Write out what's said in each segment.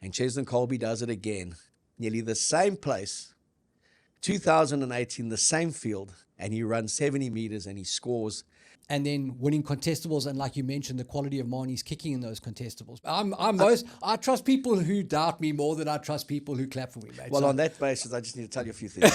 And Cheslin Colby does it again. Nearly the same place, 2018, the same field, and he runs 70 meters and he scores. And then winning contestables, and like you mentioned, the quality of Marnie's kicking in those contestables. I trust people who doubt me more than I trust people who clap for me, mate. Well, So- on that basis, I just need to tell you a few things.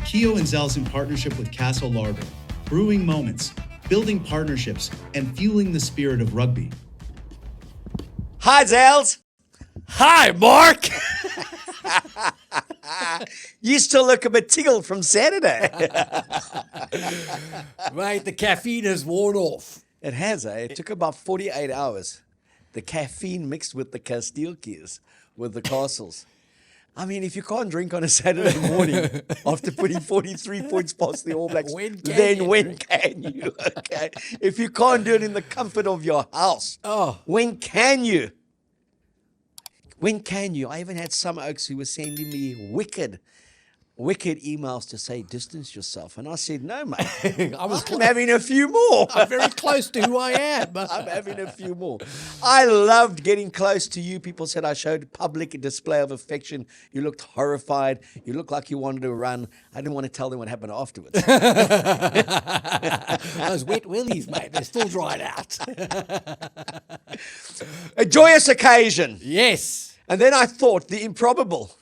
Keo and Zels in partnership with Castle Largo, brewing moments, building partnerships, and fueling the spirit of rugby. Hi, Zels. Hi, Mark! You still look a bit tickled from Saturday. Mate, the caffeine has worn off. It has, eh? It took about 48 hours. The caffeine mixed with the Castile keys, with the castles. I mean, if you can't drink on a Saturday morning after putting 43 points past the All Blacks, When can you? Okay. If you can't do it in the comfort of your house, when can you? When can you? I even had some oaks who were sending me wicked emails to say, distance yourself. And I said, no, mate. I'm having a few more. I'm very close to who I am. I'm having a few more. I loved getting close to you. People said I showed public display of affection. You looked horrified. You looked like you wanted to run. I didn't want to tell them what happened afterwards. Those wet willies, mate, they're still dried out. A joyous occasion. Yes. And then I thought, the improbable.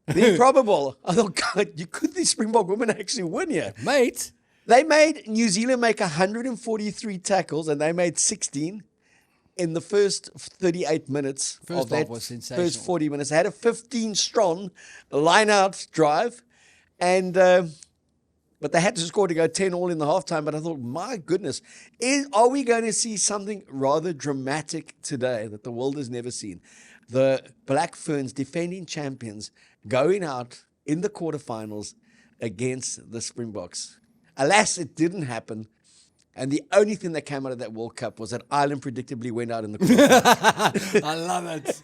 The improbable. I thought, God, could the Springbok women actually win here? Mate. They made New Zealand make 143 tackles, and they made 16 in the first 38 minutes First of that half was sensational. first 40 minutes. They had a 15-strong line-out drive, and but they had to score to go 10-all in the halftime. But I thought, my goodness, are we going to see something rather dramatic today that the world has never seen? The Black Ferns, defending champions, going out in the quarterfinals against the Springboks. Alas, it didn't happen. And the only thing that came out of that World Cup was that Ireland predictably went out in the quarterfinals. I love it.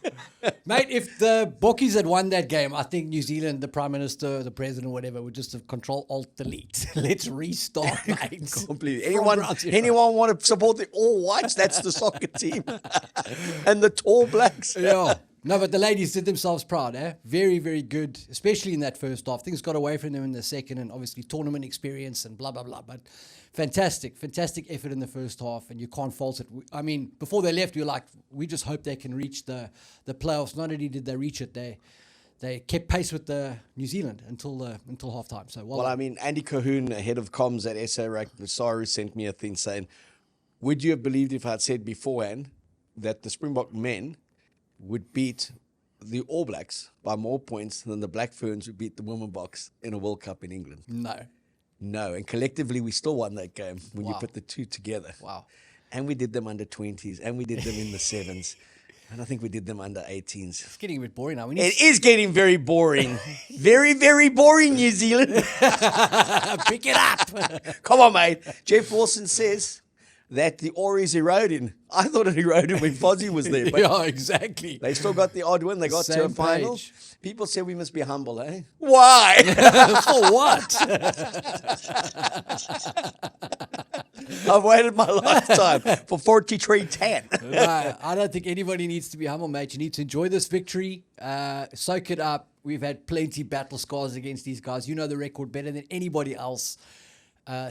Mate, if the Bokkies had won that game, I think New Zealand, the Prime Minister, the President, whatever, would just have Control-Alt-Delete. Let's restart, mate. Completely. Anyone want to support the All Whites? That's the soccer team. And the Tall Blacks. Yeah. No, but the ladies did themselves proud, eh? Very, very good, especially in that first half. Things got away from them in the second, and obviously tournament experience and blah, blah, blah. But fantastic effort in the first half, and you can't fault it. I mean, before they left, we were like, we just hope they can reach the playoffs. Not only did they reach it, they kept pace with the New Zealand until halftime. So well, I mean, Andy Cahoon, head of comms at SARugbymag.co.za, sent me a thing saying, would you have believed if I'd said beforehand that the Springbok men would beat the All Blacks by more points than the Black Ferns would beat the Women Boks in a World Cup in England? No, and collectively we still won that game when you put the two together. Wow. And we did them under 20s, and we did them in the 7s, and I think we did them under 18s. It's getting a bit boring now. It is getting very boring. Very, very boring, New Zealand. Pick it up. Come on, mate. Jeff Wilson says that the ore is eroding. I thought it eroded when Fozzie was there. But yeah, exactly. they still got the odd win. They got to a Same final. page. People say we must be humble, eh? Why? For what? I've waited my lifetime for 43-10. No, I don't think anybody needs to be humble, mate. You need to enjoy this victory. Soak it up. We've had plenty battle scars against these guys. You know the record better than anybody else.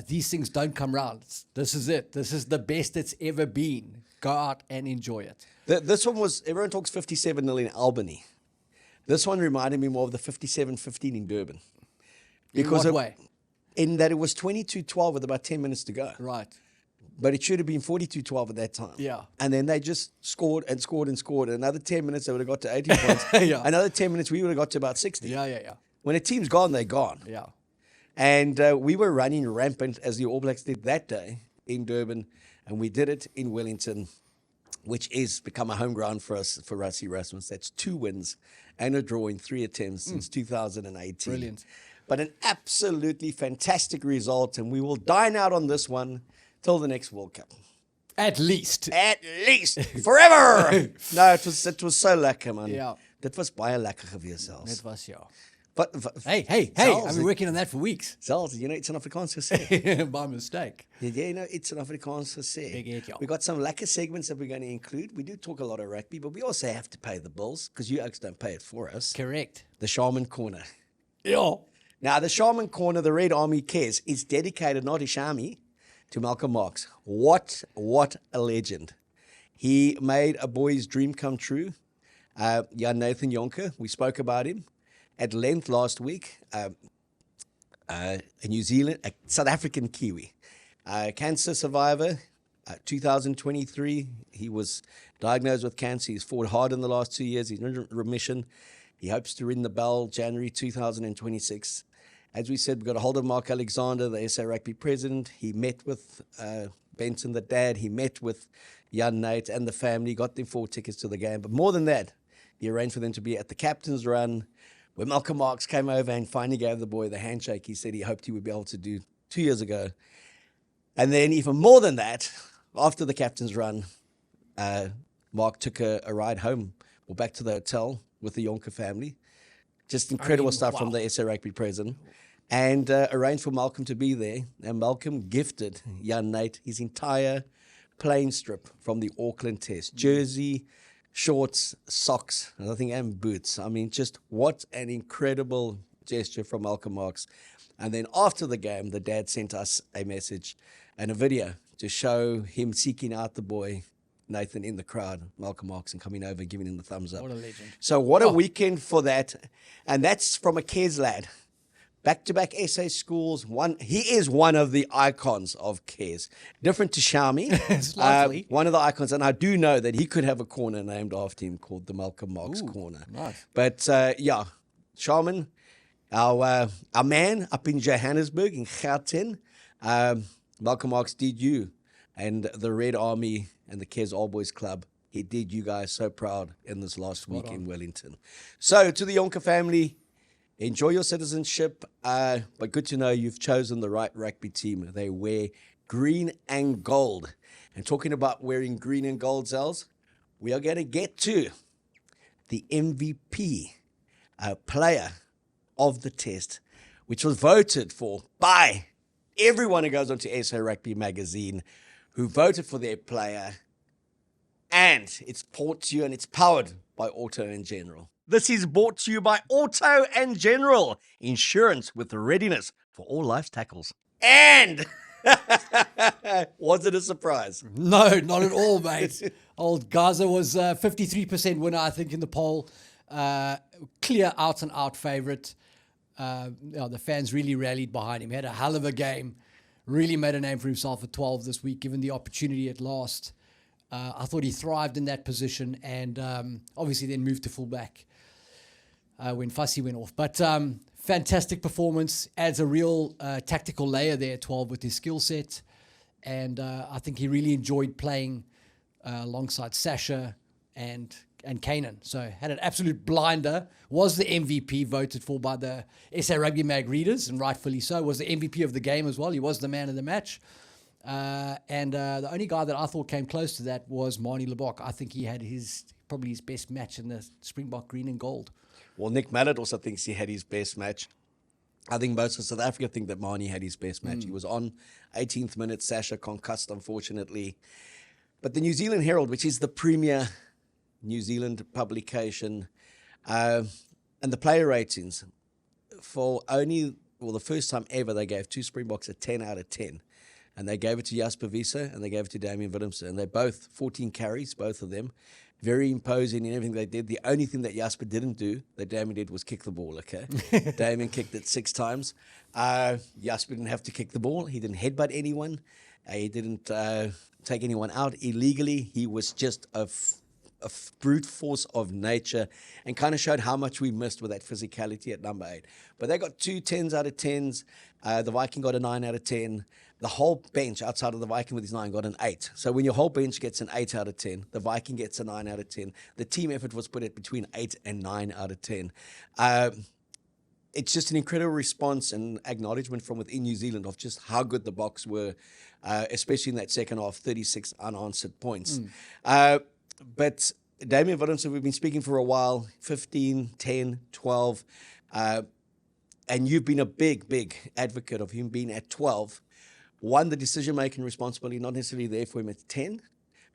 These things don't come round. This is it. This is the best it's ever been. Go out and enjoy it. This one was, everyone talks 57-0 in Albany. This one reminded me more of the 57-15 in Durban. Because in what way? In that it was 22-12 with about 10 minutes to go. Right. But it should have been 42-12 at that time. Yeah. And then they just scored and scored and scored. Another 10 minutes, they would have got to 80 points. Yeah. Another 10 minutes, we would have got to about 60. Yeah. When a team's gone, they're gone. Yeah. And we were running rampant as the All Blacks did that day in Durban. And we did it in Wellington, which is become a home ground for us, for Rassie Rasmus. That's 2 wins and a draw in 3 attempts since 2018. Brilliant. But an absolutely fantastic result, and we will dine out on this one till the next World Cup. At least. At least. Forever! No, it was so lekker, man. Ja. Dit was baie lekker geweest zelfs. Dit was, ja. But, Hey, Zels, I've been working on that for weeks. Zels, you know, it's an Afrikaans gesê. By mistake. Yeah, you know, it's an Afrikaans gesê. Big head, ja. We got some lekker segments that we're going to include. We do talk a lot of rugby, but we also have to pay the bills because you oaks don't pay it for us. Correct. The Sharman Corner. Ja. Now, the Sharman Corner, the Red Army cares, is dedicated not to Shami, to Malcolm Marx. What a legend. He made a boy's dream come true. Jan Nathan Jonker, we spoke about him at length last week. A New Zealand, a South African Kiwi, cancer survivor, 2023. He was diagnosed with cancer. He's fought hard in the last 2 years. He's in remission. He hopes to ring the bell January 2026. As we said, we got a hold of Mark Alexander, the SA Rugby president. He met with Benson, the dad. He met with Jan Nate and the family, got them 4 tickets to the game. But more than that, he arranged for them to be at the captain's run, where Malcolm Marx came over and finally gave the boy the handshake he said he hoped he would be able to do 2 years ago. And then even more than that, after the captain's run, Mark took a ride home or back to the hotel with the Jonker family. Just incredible stuff from the SA Rugby president. And arranged for Malcolm to be there. And Malcolm gifted Jan Nate his entire playing strip from the Auckland Test. Jersey, shorts, socks, and I think, and boots. I mean, just what an incredible gesture from Malcolm Marx. And then after the game, the dad sent us a message and a video to show him seeking out the boy, Nathan, in the crowd, Malcolm Marx, and coming over, giving him the thumbs up. What a legend. So what a weekend for that. And that's from a Kes lad. Back-to-back SA schools. He is one of the icons of Kes. Different to Shami. Slightly. One of the icons. And I do know that he could have a corner named after him called the Malcolm Marx Corner. Nice. But, yeah, Sharman, our man up in Johannesburg, in Gauteng, Malcolm Marx did you and the Red Army and the Kes All Boys Club. He did you guys so proud in this last week in Wellington. So, to the Jonker family, enjoy your citizenship, but good to know you've chosen the right rugby team. They wear green and gold. And talking about wearing green and gold, Zels, we are going to get to the MVP player of the test, which was voted for by everyone who goes onto SA Rugby magazine, who voted for their player. And it's brought to you and it's powered by Auto and General. This is brought to you by Auto and General, insurance with readiness for all life's tackles. And was it a surprise? No, not at all, mate. Old Gaza was 53% winner, I think, in the poll. Clear out-and-out favourite. The fans really rallied behind him. He had a hell of a game. Really made a name for himself at 12 this week, given the opportunity at last. I thought he thrived in that position and obviously then moved to fullback when Rassie went off. But fantastic performance, adds a real tactical layer there at 12 with his skill set. And I think he really enjoyed playing alongside Sasha and Kanan. So had an absolute blinder, was the MVP voted for by the SA Rugby Mag readers, and rightfully so, was the MVP of the game as well. He was the man of the match. And the only guy that I thought came close to that was Marnie Lebok. I think he had probably his best match in the Springbok green and gold. Well, Nick Mallett also thinks he had his best match. I think most of South Africa think that Marnie had his best match. He was on 18th minute, Sasha concussed, unfortunately. But the New Zealand Herald, which is the premier New Zealand publication, and the player ratings, for the first time ever, they gave 2 Springboks a 10 out of 10. And they gave it to Jasper Wiese and they gave it to Damian Willemse. And they both 14 carries, both of them. Very imposing in everything they did. The only thing that Jasper didn't do, that Damian did, was kick the ball, okay? Damian kicked it 6 times. Jasper didn't have to kick the ball. He didn't headbutt anyone. He didn't take anyone out illegally. He was just a brute force of nature and kind of showed how much we missed with that physicality at number 8. But they got 2 10s out of 10s. The Viking got a 9 out of 10. The whole bench outside of the Viking with his 9 got an 8. So when your whole bench gets an 8 out of 10, the Viking gets a 9 out of 10. The team effort was put at between 8 and 9 out of 10. it's just an incredible response and acknowledgement from within New Zealand of just how good the Boks were, especially in that second half, 36 unanswered points. But Damian Willemse, we've been speaking for a while, 15, 10, 12, and you've been a big advocate of him being at 12. One, the decision-making responsibility, not necessarily there for him at 10.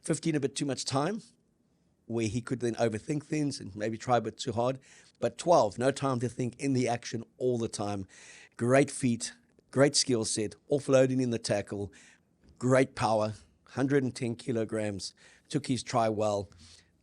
15, a bit too much time, where he could then overthink things and maybe try a bit too hard. But 12, no time to think, in the action all the time. Great feet, great skill set, offloading in the tackle, great power, 110 kilograms, took his try well,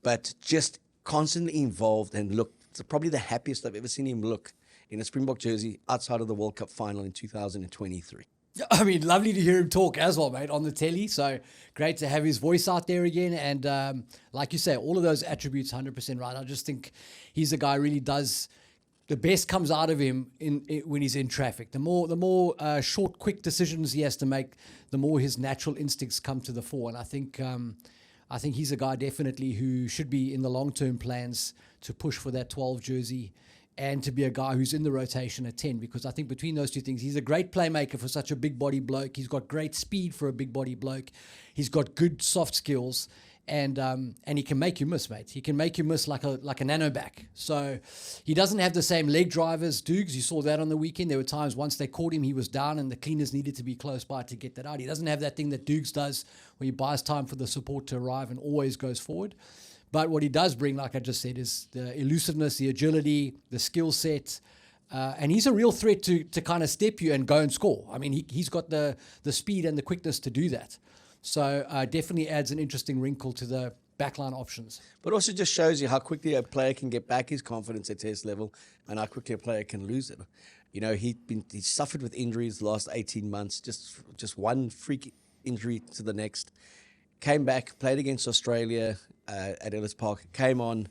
but just constantly involved and looked probably the happiest I've ever seen him look in a Springbok jersey outside of the World Cup final in 2023. I mean, lovely to hear him talk as well, mate, on the telly. So great to have his voice out there again. And like you say, all of those attributes, 100% right. I just think he's a guy who really does, the best comes out of him when he's in traffic. The more short, quick decisions he has to make, the more his natural instincts come to the fore. And I think he's a guy definitely who should be in the long-term plans to push for that 12 jersey, and to be a guy who's in the rotation at 10, because I think between those two things, he's a great playmaker for such a big body bloke. He's got great speed for a big body bloke. He's got good soft skills, and he can make you miss, mate. He can make you miss like a nano back. So he doesn't have the same leg drive as Dukes. You saw that on the weekend. There were times once they caught him, he was down, and the cleaners needed to be close by to get that out. He doesn't have that thing that Dukes does, where he buys time for the support to arrive and always goes forward. But what he does bring, like I just said, is the elusiveness, the agility, the skill set. And he's a real threat to kind of step you and go and score. I mean, he's got the speed and the quickness to do that. So definitely adds an interesting wrinkle to the backline options. But also just shows you how quickly a player can get back his confidence at test level and how quickly a player can lose it. You know, he suffered with injuries the last 18 months, just one freak injury to the next. Came back, played against Australia at Ellis Park, came on,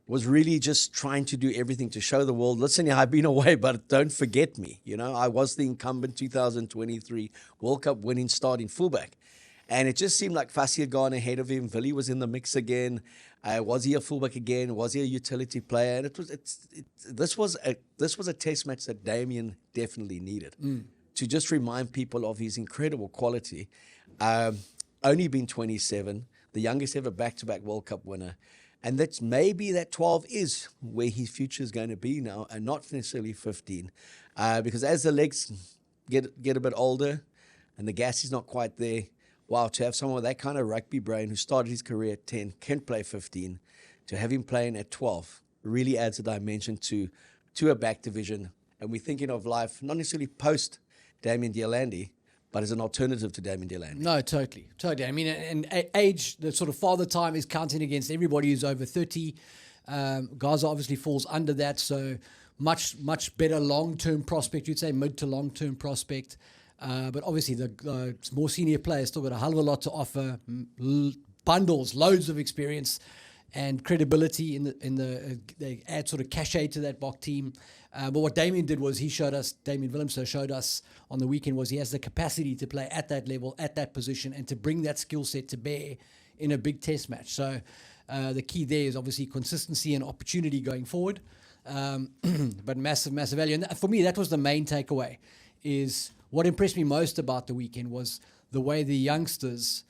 was really just trying to do everything to show the world, listen, yeah, I've been away, but don't forget me. You know, I was the incumbent 2023 World Cup winning starting fullback. And it just seemed like Rassie had gone ahead of him. Willie was in the mix again. Was he a fullback again? Was he a utility player? And this was a test match that Damian definitely needed to just remind people of his incredible quality. Only been 27, the youngest ever back-to-back World Cup winner. And that's maybe that 12 is where his future is going to be now, and not necessarily 15. Because as the legs get a bit older and the gas is not quite there, wow, to have someone with that kind of rugby brain who started his career at 10, can play 15, to have him playing at 12 really adds a dimension to a back division. And we're thinking of life, not necessarily post-Damian Deolandi, but as an alternative to Damian Deolandi. No, totally. I mean, and age, the sort of father time is counting against everybody who's over 30. Gaza obviously falls under that, so much better long-term prospect, you'd say, mid to long-term prospect. But obviously the more senior players still got a hell of a lot to offer, bundles, loads of experience and credibility they add sort of cachet to that Bok team. But what Damian did was Damian Willemse showed us on the weekend was he has the capacity to play at that level, at that position, and to bring that skill set to bear in a big test match. So the key there is obviously consistency and opportunity going forward, but massive value. And for me, that was the main takeaway. Is what impressed me most about the weekend was the way the youngsters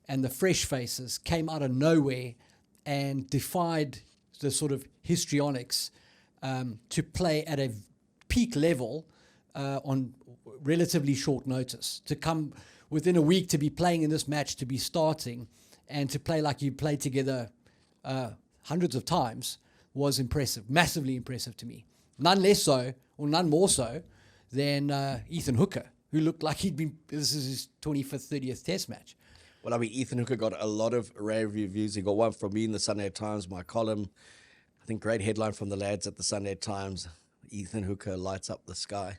and the fresh faces came out of nowhere and defied the sort of histrionics to play at a peak level on relatively short notice. To come within a week to be playing in this match, to be starting, and to play like you played together hundreds of times was impressive, massively impressive to me. None less so, or none more so, than Ethan Hooker, who looked like this is his 25th, 30th test match. Well, I mean, Ethan Hooker got a lot of rave reviews. He got one from me in the Sunday Times, my column. I think great headline from the lads at the Sunday Times. Ethan Hooker lights up the sky.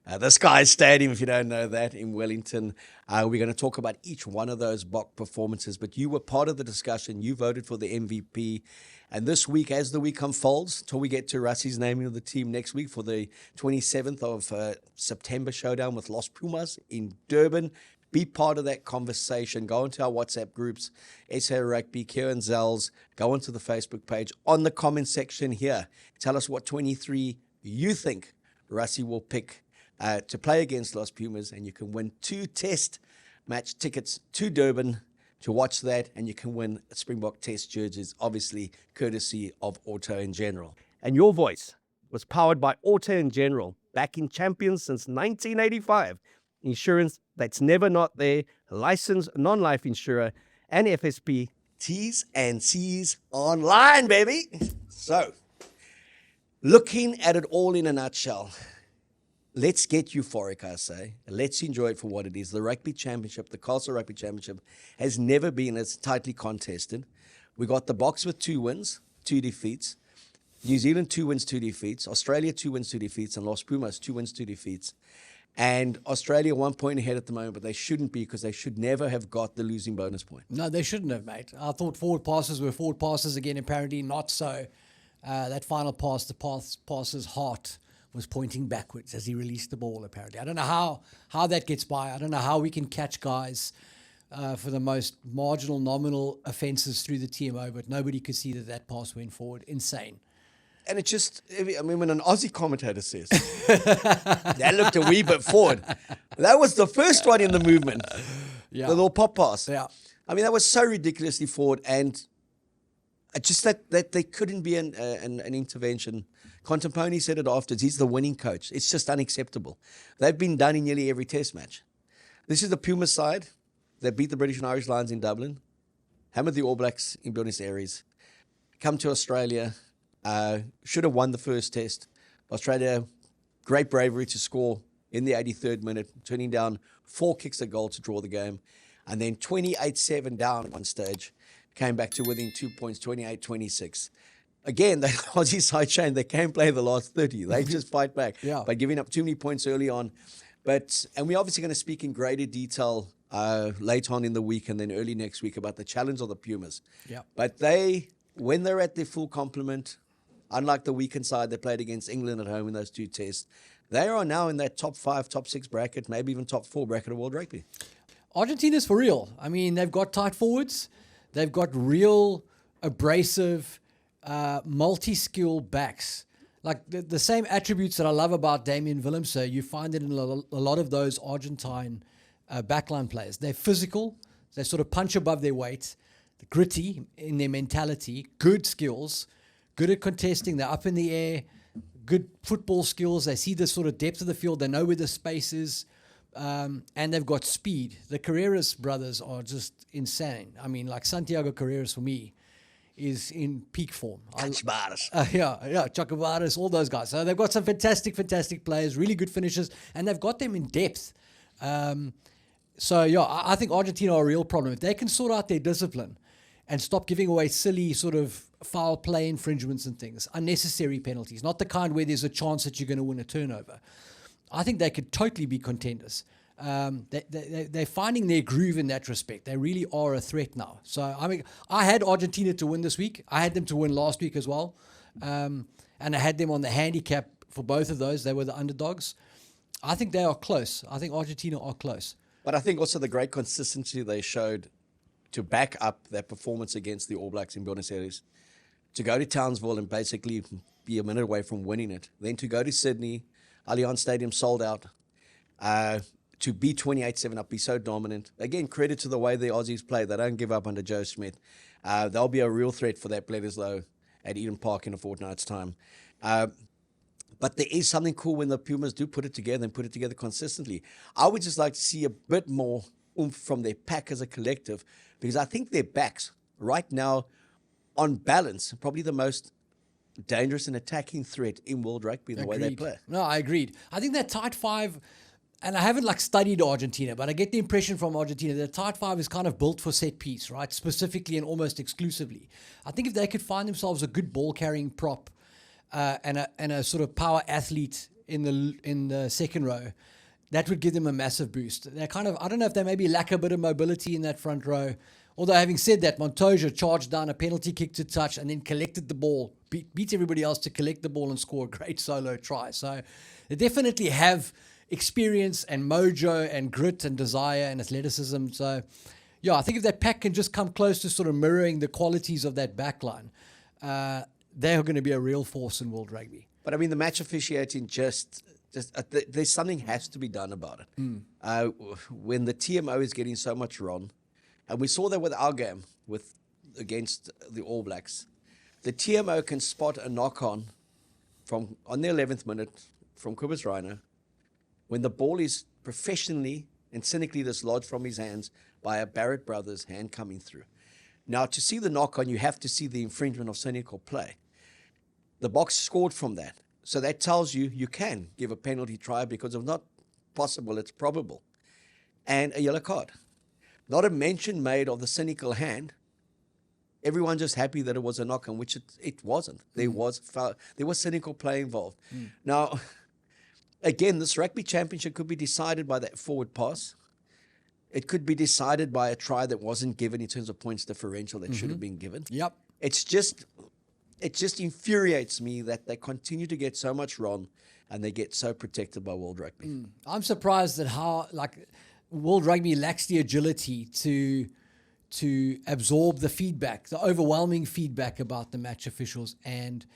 The Sky Stadium, if you don't know that, in Wellington. We're going to talk about each one of those Bok performances, but you were part of the discussion. You voted for the MVP. And this week, as the week unfolds, till we get to Rassie's naming of the team next week for the 27th of September showdown with Los Pumas in Durban, be part of that conversation. Go into our WhatsApp groups, SARugbymag, Keo Zels. Go onto the Facebook page. On the comment section here, tell us what 23 you think Rassie will pick to play against Los Pumas, and you can win 2 test match tickets to Durban to watch that, and you can win Springbok test jerseys, obviously courtesy of Auto in General. And your voice was powered by Auto in General, backing champions since 1985. Insurance that's never not there, licensed non-life insurer, and FSP. T's and C's online, baby. So, looking at it all in a nutshell, let's get euphoric, I say. Let's enjoy it for what it is. The Rugby Championship, the Castle Rugby Championship, has never been as tightly contested. We got the Boks with 2 wins, 2 defeats. New Zealand, 2 wins, 2 defeats. Australia, 2 wins, 2 defeats. And Los Pumas, 2 wins, 2 defeats. And Australia 1 point ahead at the moment, but they shouldn't be, because they should never have got the losing bonus point. No, they shouldn't have, mate. I thought forward passes were forward passes again. Apparently not so. That final pass, the passer's heart was pointing backwards as he released the ball, apparently. I don't know how that gets by. I don't know how we can catch guys for the most marginal, nominal offences through the TMO, but nobody could see that pass went forward. Insane. And it just, I mean, when an Aussie commentator says, that looked a wee bit forward. That was the first one in the movement. Yeah. The little pop pass. Yeah. I mean, that was so ridiculously forward, and just that there couldn't be an intervention. Contamponi said it afterwards. He's the winning coach. It's just unacceptable. They've been done in nearly every test match. This is the Pumas side. They beat the British and Irish Lions in Dublin, hammered the All Blacks in Buenos Aires, come to Australia, should have won the first test. Australia, great bravery to score in the 83rd minute, turning down 4 kicks at goal to draw the game. And then 28-7 down at one stage, came back to within 2 points, 28-26. Again, the Aussie side chain, they can't play the last 30. They just fight back by giving up too many points early on. And we're obviously going to speak in greater detail later on in the week and then early next week about the challenge of the Pumas. Yeah. But when they're at their full complement, unlike the weekend side they played against England at home in those 2 tests, they are now in that top 5, top 6 bracket, maybe even top 4 bracket of World Rugby. Argentina's for real. I mean, they've got tight forwards. They've got real abrasive, multi-skill backs. Like the same attributes that I love about Damian Willemse, you find it in a lot of those Argentine backline players. They're physical. They sort of punch above their weight. Gritty in their mentality. Good skills. Good at contesting. They're up in the air. Good football skills. They see the sort of depth of the field. They know where the space is. And they've got speed. The Carreras brothers are just insane. I mean, like Santiago Carreras for me is in peak form. Chocobaras. Chocobaras, all those guys. So they've got some fantastic players, really good finishers, and they've got them in depth. I think Argentina are a real problem. If they can sort out their discipline and stop giving away silly sort of foul play infringements and things, unnecessary penalties, not the kind where there's a chance that you're going to win a turnover, I think they could totally be contenders. They're finding their groove in that respect. They really are a threat now. So, I mean, I had Argentina to win this week. I had them to win last week as well. And I had them on the handicap for both of those. They were the underdogs. I think they are close. I think Argentina are close. But I think also the great consistency they showed to back up their performance against the All Blacks in Buenos Aires, to go to Townsville and basically be a minute away from winning it, then to go to Sydney, Allianz Stadium sold out, to be 28-7 up, be so dominant. Again, credit to the way the Aussies play. They don't give up under Joe Schmidt. They'll be a real threat for that Bledisloe at Eden Park in a fortnight's time. But there is something cool when the Pumas do put it together and put it together consistently. I would just like to see a bit more oomph from their pack as a collective, because I think their backs right now, on balance, probably the most dangerous and attacking threat in world rugby, the way they play. No, I agreed. I think that tight 5, and I haven't studied Argentina, but I get the impression from Argentina that tight 5 is kind of built for set piece, right? Specifically and almost exclusively. I think if they could find themselves a good ball carrying prop and a sort of power athlete in the second row, that would give them a massive boost. They're kind of, I don't know if they maybe lack a bit of mobility in that front row. Although having said that, Montoya charged down a penalty kick to touch and then collected the ball, beat everybody else to collect the ball and score a great solo try. So they definitely have experience and mojo and grit and desire and athleticism. So, yeah, I think if that pack can just come close to sort of mirroring the qualities of that backline, they're going to be a real force in world rugby. But I mean, the match officiating just there's something has to be done about it. When the TMO is getting so much wrong, and we saw that with our game against the All Blacks, the TMO can spot a knock-on on the 11th minute from Kobus Reiner when the ball is professionally and cynically dislodged from his hands by a Barrett Brothers hand coming through. Now, to see the knock-on, you have to see the infringement of cynical play. The Boks scored from that. So that tells you can give a penalty try because if not possible, it's probable. And a yellow card. Not a mention made of the cynical hand. Everyone just happy that it was a knock-on, which it wasn't. There was cynical play involved. Now, again, this rugby championship could be decided by that forward pass. It could be decided by a try that wasn't given in terms of points differential that should have been given. Yep. It just infuriates me that they continue to get so much wrong and they get so protected by World Rugby. I'm surprised at how World Rugby lacks the agility to absorb the feedback, the overwhelming feedback about the match officials and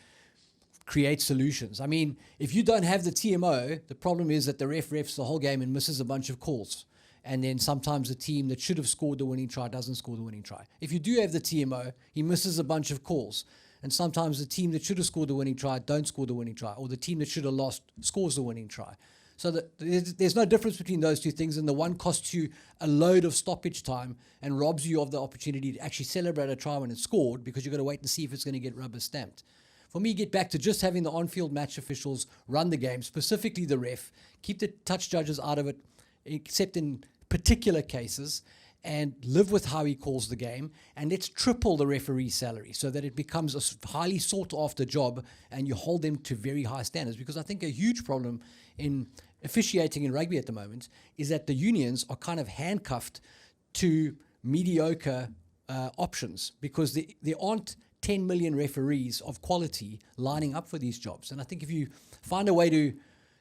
create solutions. I mean, if you don't have the TMO, the problem is that the refs the whole game and misses a bunch of calls. And then sometimes the team that should have scored the winning try doesn't score the winning try. If you do have the TMO, he misses a bunch of calls. And sometimes the team that should have scored the winning try don't score the winning try. Or the team that should have lost scores the winning try. So there's no difference between those two things. And the one costs you a load of stoppage time and robs you of the opportunity to actually celebrate a try when it's scored because you've got to wait and see if it's going to get rubber stamped. For me, get back to just having the on-field match officials run the game, specifically the ref, keep the touch judges out of it, except in particular cases, and live with how he calls the game, and let's triple the referee's salary so that it becomes a highly sought-after job and you hold them to very high standards. Because I think a huge problem in officiating in rugby at the moment is that the unions are kind of handcuffed to mediocre options because there aren't 10 million referees of quality lining up for these jobs. And I think if you find a way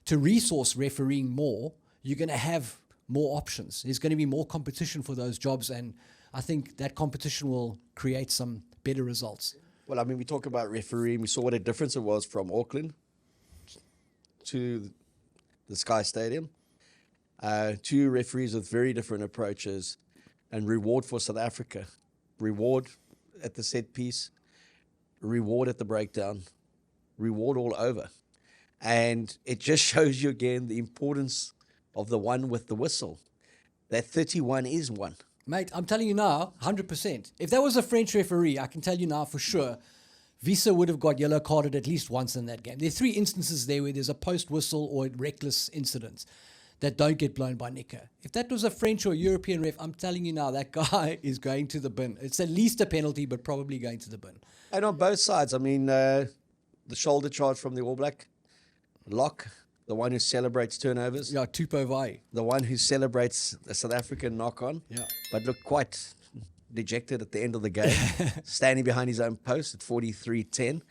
to resource refereeing more, you're going to have more options. There's going to be more competition for those jobs, and I think that competition will create some better results. Well, I mean, we talk about refereeing. We saw what a difference it was from Auckland to the Sky Stadium. Two referees with very different approaches, and reward for South Africa. Reward at the set piece, reward at the breakdown, reward all over. And it just shows you again the importance of the one with the whistle. That 31 is one. Mate, I'm telling you now, 100%. If that was a French referee, I can tell you now for sure, Visa would have got yellow carded at least once in that game. There are 3 instances there where there's a post-whistle or a reckless incident that don't get blown by Nico. If that was a French or European ref, I'm telling you now, that guy is going to the bin. It's at least a penalty, but probably going to the bin. And on both sides, I mean, the shoulder charge from the All Black, Lock, the one who celebrates turnovers. Yeah, Tupou Vai. The one who celebrates the South African knock-on. Yeah. But looked quite dejected at the end of the game, standing behind his own post at 43-10.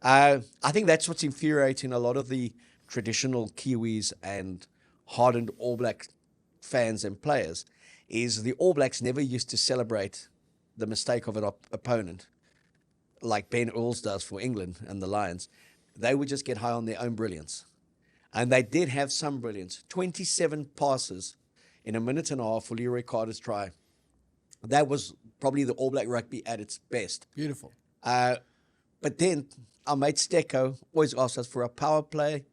I think that's what's infuriating a lot of the traditional Kiwis and hardened All Black fans and players, is the All Blacks never used to celebrate the mistake of an opponent like Ben Earls does for England and the Lions. They would just get high on their own brilliance. And they did have some brilliance. 27 passes in a minute and a half for Leroy Carter's try. That was probably the All Black rugby at its best. Beautiful. But then our mate Stecco always asked us for a power play,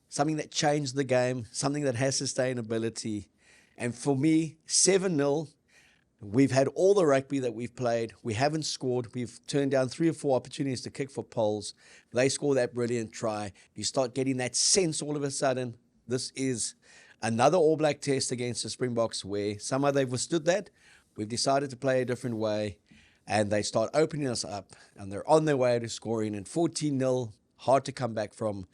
something that changed the game, something that has sustainability. And for me, 7-0, we've had all the rugby that we've played. We haven't scored. We've turned down 3 or 4 opportunities to kick for poles. They score that brilliant try. You start getting that sense all of a sudden. This is another All Black test against the Springboks where somehow they've withstood that. We've decided to play a different way. And they start opening us up. And they're on their way to scoring. And 14-0, hard to come back from.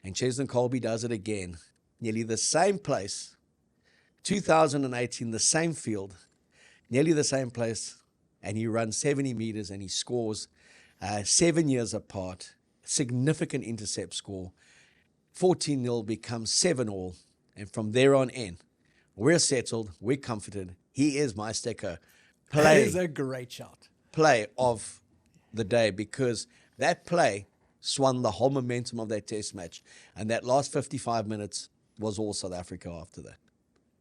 And Cheslin Colby does it again. Nearly the same place. 2018, the same field. Nearly the same place, and he runs 70 meters and he scores 7 years apart. Significant intercept score. 14-0 becomes 7-all, and from there on in, we're settled, we're comforted. He is my Stecco. That is a great shot. Play of the day, because that play swung the whole momentum of that test match. And that last 55 minutes was all South Africa after that.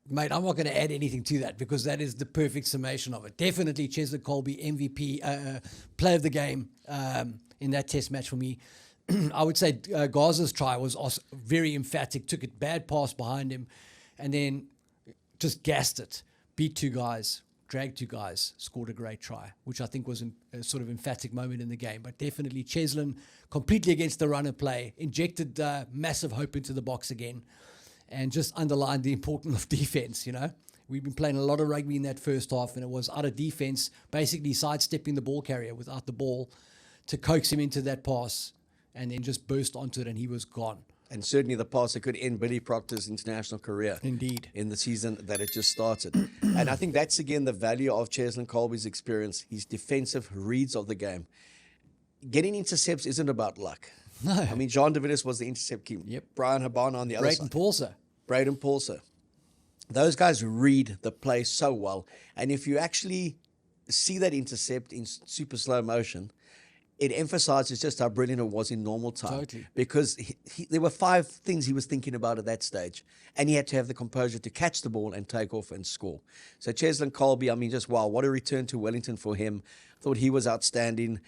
Mate, I'm not going to add anything to that because that is the perfect summation of it. Definitely Cheslin Colby, MVP, player of the game in that test match for me. I would say Gaza's try was also very emphatic, took a bad pass behind him and then just gassed it, beat two guys, dragged two guys, scored a great try, which I think was a sort of emphatic moment in the game. But definitely Cheslin, completely against the run of play, injected massive hope into the box again and just underlined the importance of defense, you know. We've been playing a lot of rugby in that first half and it was out of defense, basically sidestepping the ball carrier without the ball to coax him into that pass and then just burst onto it and he was gone. And certainly the pass that could end Billy Proctor's international career. Indeed. In the season that it just started. And I think that's, again, the value of Cheslin Colby's experience, his defensive reads of the game. Getting intercepts isn't about luck. No. I mean, Jean de Villiers was the intercept king. Yep. Brian Habana on the other side. Braden Paulser. Those guys read the play so well. And if you actually see that intercept in super slow motion, it emphasizes just how brilliant it was in normal time. Totally. Because there were 5 things he was thinking about at that stage. And he had to have the composure to catch the ball and take off and score. So Cheslin Colby, I mean, just wow, what a return to Wellington for him. Thought he was outstanding.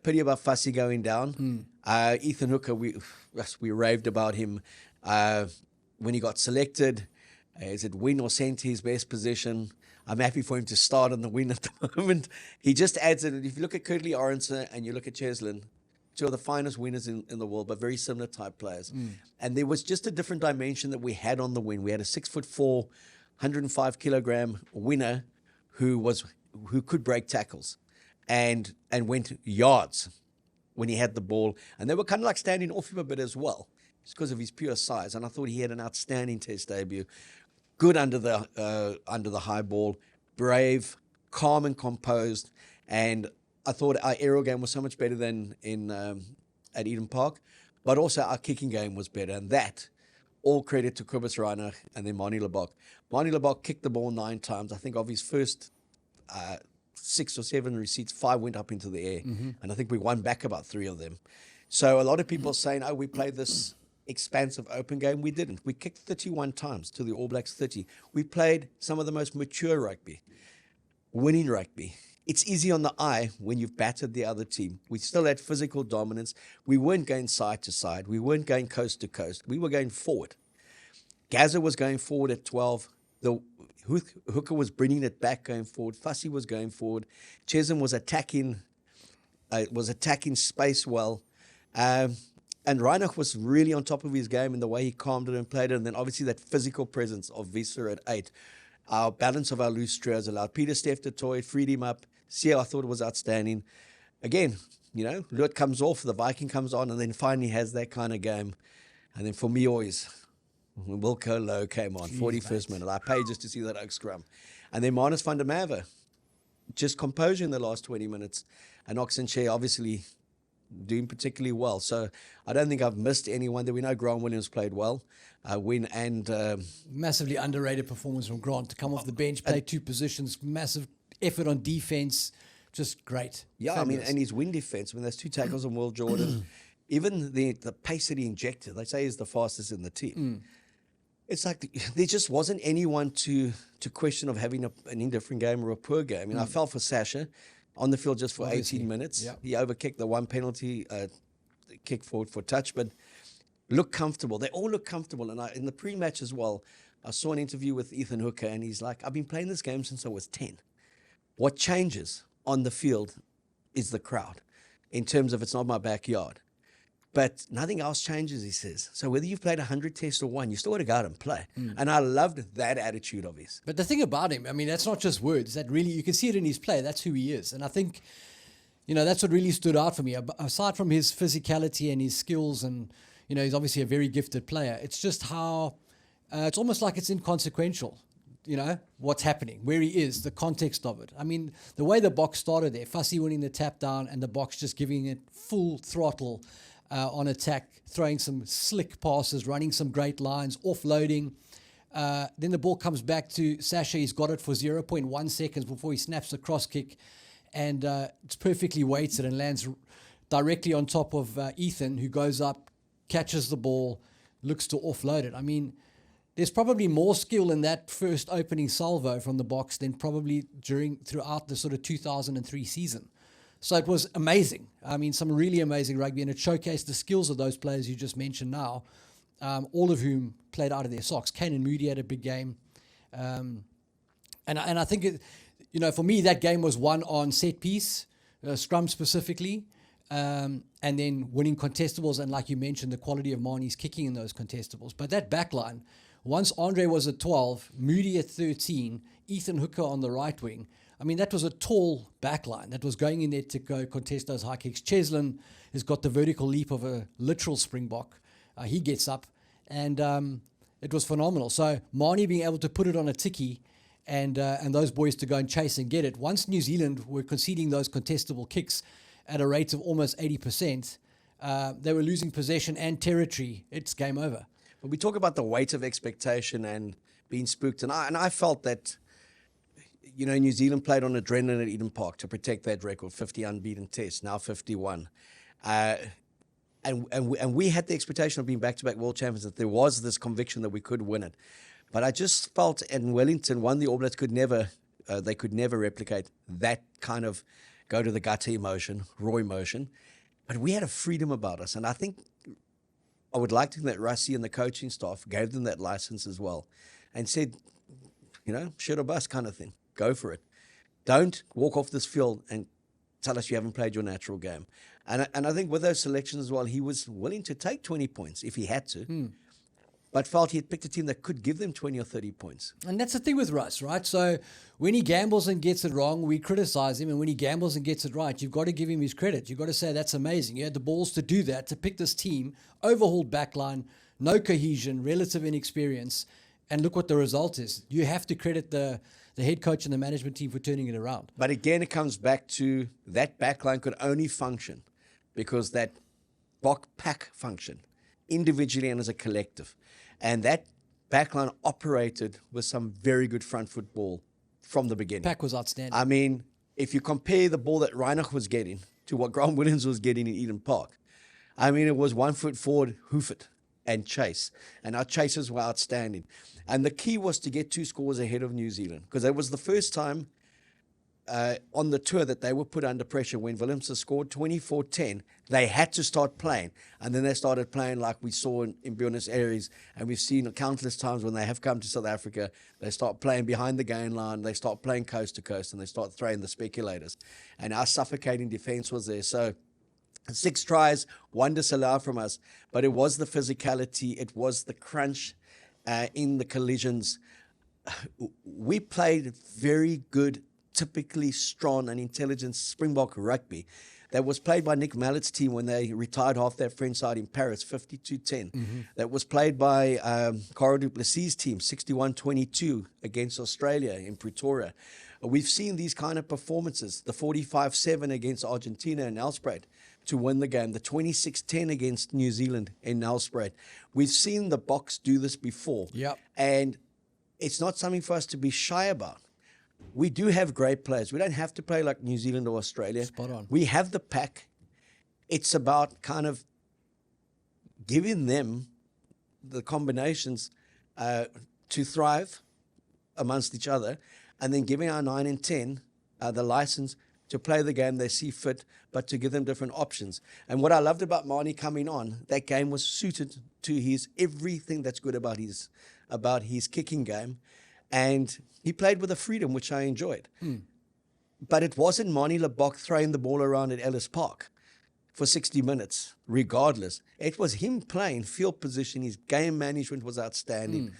Pity about Fussy going down. Ethan Hooker, we raved about him when he got selected. Is it win or send to his best position? I'm happy for him to start on the win at the moment. He just adds it. If you look at Curtly Orense and you look at Cheslin, 2 of the finest winners in the world, but very similar type players. And there was just a different dimension that we had on the win. We had a 6'4", 105 kilogram winner who could break tackles and went yards when he had the ball. And they were kind of like standing off him a bit as well, just because of his pure size. And I thought he had an outstanding test debut. Good under the high ball, brave, calm and composed. And I thought our aerial game was so much better than at Eden Park, but also our kicking game was better. And that, all credit to Kobus Reinach and then Manie Lebok. Manie Lebok kicked the ball 9 times. I think of his first 6 or 7 receipts, 5 went up into the air. And I think we won back about 3 of them. So a lot of people are saying, oh, we played this expansive open game. We didn't. We kicked 31 times to the All Blacks 30. We played some of the most mature rugby, winning rugby. It's easy on the eye when you've battered the other team. We still had physical dominance. We weren't going side to side. We weren't going coast to coast. We were going forward. Gaza was going forward at 12. The Hooker was bringing it back going forward. Fussy was going forward. Cheslin was attacking space well. And Reinach was really on top of his game in the way he calmed it and played it. And then obviously that physical presence of Visser at 8. Our balance of our loose trios allowed Peter Steff to toy, freed him up. Seal, I thought it was outstanding. Again, you know, Lut comes off, the Viking comes on, and then finally has that kind of game. And then for me, always, when Wilco Lowe came on, 41st minute, I paid just to see that oak scrum. And then Marnus van der Merwe, just composure in the last 20 minutes. And Oxenchair, obviously, doing particularly well. So I don't think I've missed anyone there. We know Grant Williams played well. Massively underrated performance from Grant to come off the bench, play 2 positions, massive effort on defense, just great. Yeah, Fabulous. I mean, and his win defense, when there's 2 tackles on Will Jordan, even the pace that he injected, they say is the fastest in the team. It's like there just wasn't anyone to question of having an indifferent game or a poor game. I mean, I fell for Sasha on the field just for Obviously. 18 minutes. Yep. He overkicked the 1 penalty kick forward for touch, but look comfortable. They all look comfortable. And in the pre-match as well, I saw an interview with Ethan Hooker, and he's like, I've been playing this game since I was 10. What changes on the field is the crowd in terms of it's not my backyard. But nothing else changes, he says. So whether you've played 100 tests or 1, you still got to go out and play. And I loved that attitude of his. But the thing about him, I mean, that's not just words. That really, you can see it in his play. That's who he is. And I think, you know, that's what really stood out for me. Aside from his physicality and his skills, and, you know, he's obviously a very gifted player. It's just how, it's almost like it's inconsequential, you know, what's happening, where he is, the context of it. I mean, the way the Boks started there, Fussy winning the tap down and the Boks just giving it full throttle on attack, throwing some slick passes, running some great lines, offloading. Then the ball comes back to Sasha. He's got it for 0.1 seconds before he snaps the cross kick. And it's perfectly weighted and lands directly on top of Ethan, who goes up, catches the ball, looks to offload it. I mean, there's probably more skill in that first opening salvo from the Boks than probably throughout the sort of 2003 season. So it was amazing. I mean, some really amazing rugby, and it showcased the skills of those players you just mentioned now, all of whom played out of their socks. Kane and Moody had a big game. And I think, for me, that game was won on set piece, scrum specifically, and then winning contestables, and like you mentioned, the quality of Marnie's kicking in those contestables. But that back line, once Andre was at 12, Moody at 13, Ethan Hooker on the right wing, I mean, that was a tall back line that was going in there to go contest those high kicks. Cheslin has got the vertical leap of a literal Springbok. He gets up, and it was phenomenal. So Marnie being able to put it on a tikkie, and those boys to go and chase and get it. Once New Zealand were conceding those contestable kicks at a rate of almost 80%, they were losing possession and territory. It's game over. But we talk about the weight of expectation and being spooked, and I felt that, New Zealand played on adrenaline at Eden Park to protect that record, 50 unbeaten tests, now 51. And we had the expectation of being back-to-back world champions, that there was this conviction that we could win it. But I just felt in Wellington, the All Blacks could never replicate that kind of go to the gutter emotion, raw emotion. But we had a freedom about us, and I think I would like to think that Rassie and the coaching staff gave them that license as well, and said, shit or bust kind of thing. Go for it. Don't walk off this field and tell us you haven't played your natural game. And I think with those selections as well, he was willing to take 20 points if he had to, but felt he had picked a team that could give them 20 or 30 points. And that's the thing with Russ, right? So when he gambles and gets it wrong, we criticize him. And when he gambles and gets it right, you've got to give him his credit. You've got to say that's amazing. You had the balls to do that, to pick this team, overhauled backline, no cohesion, relative inexperience. And look what the result is. You have to credit the head coach and the management team for turning it around. But again, it comes back to that backline could only function because that Bok pack function individually and as a collective. And that backline operated with some very good front foot ball from the beginning. Pack was outstanding. I mean, if you compare the ball that Reinach was getting to what Grant Williams was getting in Eden Park, I mean, it was 1 foot forward, hoof it, and chase. And our chases were outstanding. And the key was to get 2 scores ahead of New Zealand, because it was the first time on the tour that they were put under pressure. When Williams scored 24-10, they had to start playing. And then they started playing like we saw in Buenos Aires, and we've seen countless times when they have come to South Africa, they start playing behind the gain line, they start playing coast to coast, and they start throwing the speculators. And our suffocating defense was there. So 6 tries, 1 disallowed from us, but it was the physicality, it was the crunch in the collisions. We played very good, typically strong and intelligent Springbok rugby that was played by Nick Mallett's team when they retired half their French side in Paris, 52-10. That was played by Caro du Plessis' team, 61-22 against Australia in Pretoria. We've seen these kind of performances, the 45-7 against Argentina in Nelspruit to win the game, the 26-10 against New Zealand in Nelspruit. We've seen the Boks do this before. Yep. And it's not something for us to be shy about. We do have great players. We don't have to play like New Zealand or Australia. Spot on. We have the pack. It's about kind of giving them the combinations to thrive amongst each other, and then giving our 9 and 10 the license to play the game they see fit, but to give them different options. And what I loved about Marnie coming on, that game was suited to his everything that's good about his kicking game. And he played with a freedom, which I enjoyed. But it wasn't Marnie Lebok throwing the ball around at Ellis Park for 60 minutes, regardless. It was him playing field position. His game management was outstanding.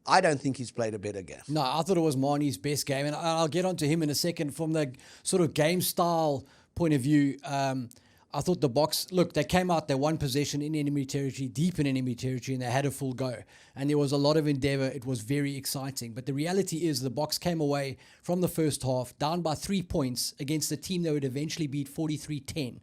I don't think he's played a better game. No, I thought it was Marnie's best game, and I'll get onto him in a second. From the sort of game style point of view, I thought the Boks, look, they came out, they won possession in enemy territory, deep in enemy territory, and they had a full go. And there was a lot of endeavour. It was very exciting. But the reality is the Boks came away from the first half down by 3 points against a team they would eventually beat 43-10.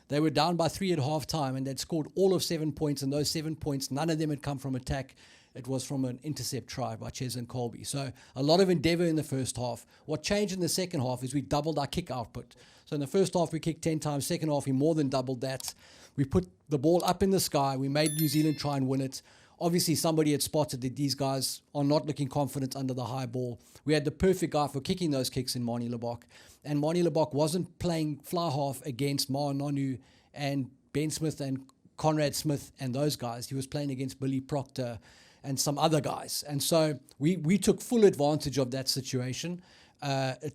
They were down by 3 at half time, and they'd scored all of 7 points, and those 7 points, none of them had come from attack. it was from an intercept try by Ches and Colby. So a lot of endeavour in the first half. What changed in the second half is we doubled our kick output. So in the first half, we kicked 10 times. Second half, we more than doubled that. We put the ball up in the sky. We made New Zealand try and win it. Obviously, somebody had spotted that these guys are not looking confident under the high ball. We had the perfect guy for kicking those kicks in Manie Lebok. And Manie Lebok wasn't playing fly half against Ma Nonu and Ben Smith and Conrad Smith and those guys. He was playing against Billy Proctor and some other guys. And so we took full advantage of that situation.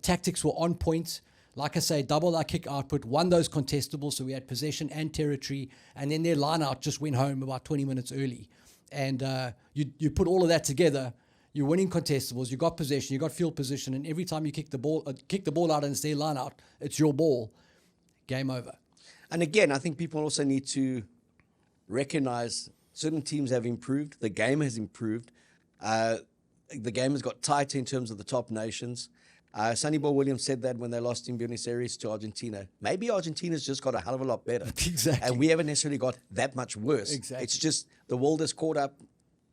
Tactics were on point. Like I say, doubled our kick output, won those contestables, so we had possession and territory, and then their line-out just went home about 20 minutes early. And you put all of that together, you're winning contestables, you got possession, you got field position, and every time you kick the ball out and it's their line-out, it's your ball. Game over. And again, I think people also need to recognize certain teams have improved. The game has improved. The game has got tighter in terms of the top nations. Sonny Bill Williams said that when they lost in Buenos Aires to Argentina. Maybe Argentina's just got a hell of a lot better. Exactly. And we haven't necessarily got that much worse. Exactly. It's just the world has caught up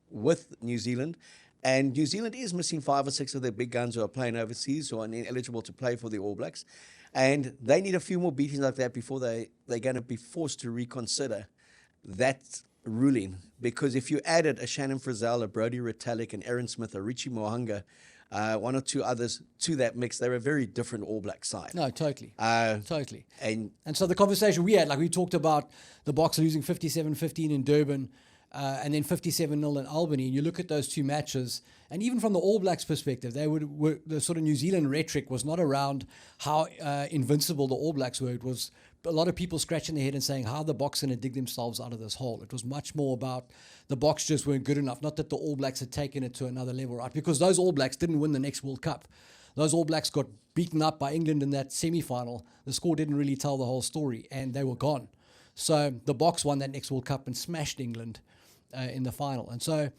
with New Zealand. And New Zealand is missing 5 or 6 of their big guns who are playing overseas, who are ineligible to play for the All Blacks. And they need a few more beatings like that before they're going to be forced to reconsider that ruling. Because if you added a Shannon Frizzell, a Brody Retallick, an Aaron Smith, a Richie Mohanga, one or two others to that mix, they're a very different All Black side. No, totally. Totally. And so the conversation we had, like we talked about the Boks losing 57-15 in Durban, and then 57-0 in Albany, and you look at those two matches, and even from the All Blacks perspective, the sort of New Zealand rhetoric was not around how invincible the All Blacks were. It was a lot of people scratching their head and saying, how are the Boks going to dig themselves out of this hole? It was much more about the Boks just weren't good enough, not that the All Blacks had taken it to another level, right? Because those All Blacks didn't win the next World Cup. Those All Blacks got beaten up by England in that semi-final. The score didn't really tell the whole story, and they were gone. So the Boks won that next World Cup and smashed England in the final. And so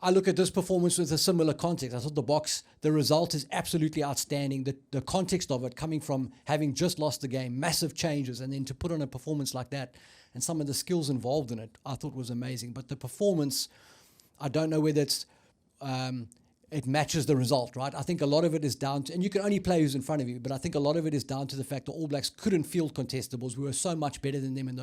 I look at this performance with a similar context. I thought the Boks, the result is absolutely outstanding. The context of it, coming from having just lost the game, massive changes, and then to put on a performance like that, and some of the skills involved in it, I thought was amazing. But the performance, I don't know whether it's it matches the result, right? I think a lot of it is down to, and you can only play who's in front of you, but I think a lot of it is down to the fact that All Blacks couldn't field contestables. We were so much better than them in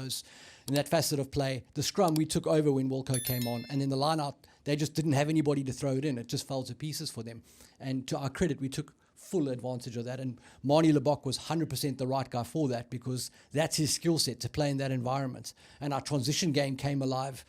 that facet of play. The scrum, we took over when Wilco came on, and then the line-out, they just didn't have anybody to throw it in. It just fell to pieces for them. And to our credit, we took full advantage of that. And Manie Lebok was 100% the right guy for that, because that's his skill set, to play in that environment. And our transition game came alive.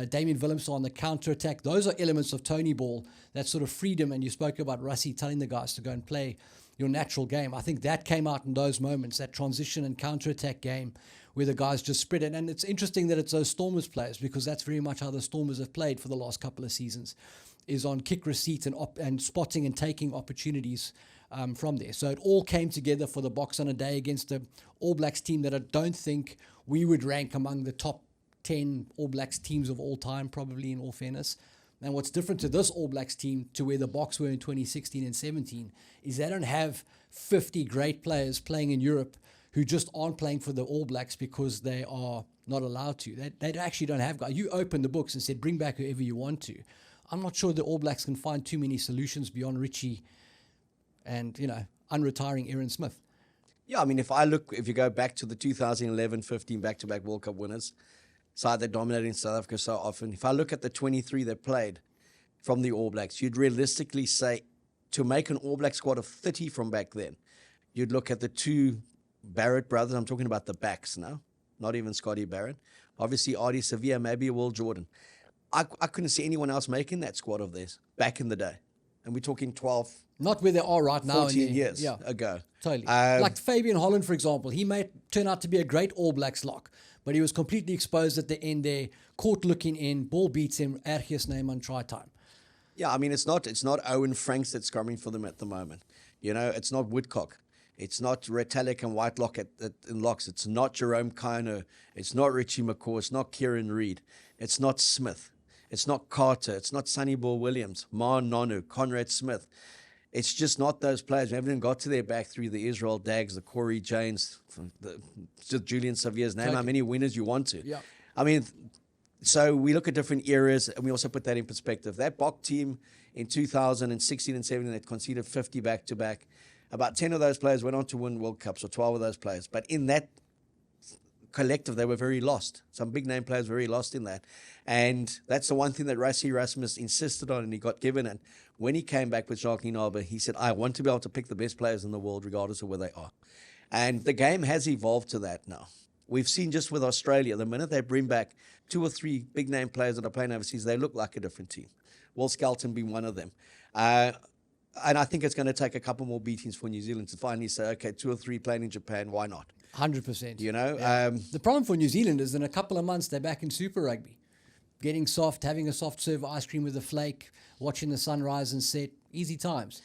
Damien Willemse on the counter-attack. Those are elements of Tony Ball, that sort of freedom. And you spoke about Rassie telling the guys to go and play your natural game. I think that came out in those moments, that transition and counter-attack game where the guys just spread it. And it's interesting that it's those Stormers players, because that's very much how the Stormers have played for the last couple of seasons, is on kick receipt and spotting and taking opportunities from there. So it all came together for the Boks on a day against the All Blacks team that I don't think we would rank among the top 10 All Blacks teams of all time, probably, in all fairness. And what's different to this All Blacks team to where the Boks were in 2016 and 17 is they don't have 50 great players playing in Europe who just aren't playing for the All Blacks because they are not allowed to. They actually don't have guys. You opened the books and said, bring back whoever you want to. I'm not sure the All Blacks can find too many solutions beyond Richie and, unretiring Aaron Smith. yeah, I mean, if you go back to the 2011-15 back-to-back World Cup winners, side that dominated in South Africa so often, if I look at the 23 that played from the All Blacks, you'd realistically say to make an All Black squad of 30 from back then, you'd look at the two Barrett brothers. I'm talking about the backs now, not even Scotty Barrett. Obviously, Ardie Sevilla, maybe Will Jordan. I couldn't see anyone else making that squad of theirs back in the day. And we're talking 12, Not where they are right now. 14 years ago. Totally. Like Fabian Holland, for example, he may turn out to be a great All Blacks lock, but he was completely exposed at the end there, caught looking in, ball beats him, ergens name on try time. Yeah, I mean, it's not Owen Franks that's scrumming for them at the moment. It's not Woodcock. It's not Retallick and Whitelock in locks. It's not Jerome Kiner. It's not Richie McCaw. It's not Kieran Reid. It's not Smith. It's not Carter. It's not Sonny Bill Williams, Ma Nonu, Conrad Smith. It's just not those players. We haven't got to their back through the Israel Dags, the Corey Janes, the Julian Savier's name, how many winners you want to. Yeah. I mean, So we look at different eras, and we also put that in perspective. That Bok team in 2016 and 17 that conceded 50 back-to-back, about 10 of those players went on to win World Cups, or 12 of those players. But in that collective, they were very lost. Some big-name players were very lost in that. And that's the one thing that Rassie Rasmus insisted on, and he got given it. When he came back with Jacques Nienaber, he said, I want to be able to pick the best players in the world, regardless of where they are. And the game has evolved to that now. We've seen just with Australia, the minute they bring back 2 or 3 big-name players that are playing overseas, they look like a different team. Will Skelton being one of them. And I think it's going to take a couple more beatings for New Zealand to finally say, okay, 2 or 3 playing in Japan, why not? 100%. You know? Yeah. The problem for New Zealand is in a couple of months, they're back in Super Rugby. Getting soft, having a soft serve ice cream with a flake, watching the sun rise and set, easy times.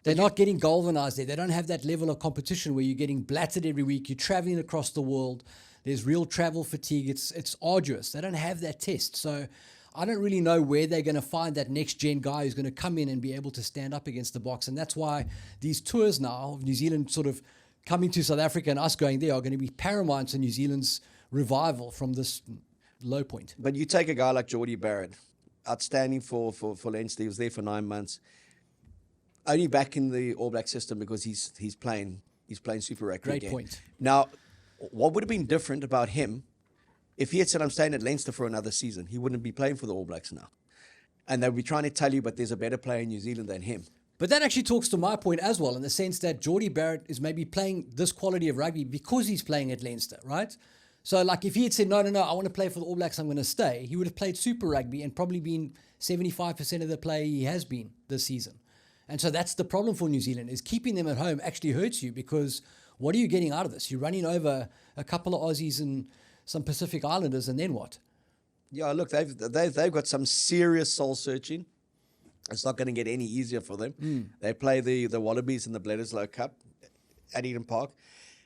They're not getting galvanized there. They don't have that level of competition where you're getting blattered every week. You're traveling across the world. There's real travel fatigue. It's arduous. They don't have that test. So I don't really know where they're going to find that next-gen guy who's going to come in and be able to stand up against the Boks. And that's why these tours now of New Zealand sort of coming to South Africa and us going there are going to be paramount to New Zealand's revival from this low point. But you take a guy like Geordie Barrett, outstanding for Leinster. He was there for 9 months. Only back in the All Black system because he's playing Super Rugby Great again. point. Now, what would have been different about him if he had said, I'm staying at Leinster for another season? He wouldn't be playing for the All Blacks now. And they would be trying to tell you, but there's a better player in New Zealand than him. But that actually talks to my point as well, in the sense that Geordie Barrett is maybe playing this quality of rugby because he's playing at Leinster, right? So, like, if he had said, no, I want to play for the All Blacks, I'm going to stay, he would have played Super Rugby and probably been 75% of the player he has been this season. And so that's the problem for New Zealand, is keeping them at home actually hurts you, because what are you getting out of this? You're running over a couple of Aussies and some Pacific Islanders, and then what? Yeah, look, they've got some serious soul searching. It's not going to get any easier for them. They play the Wallabies in the Bledisloe Cup at Eden Park.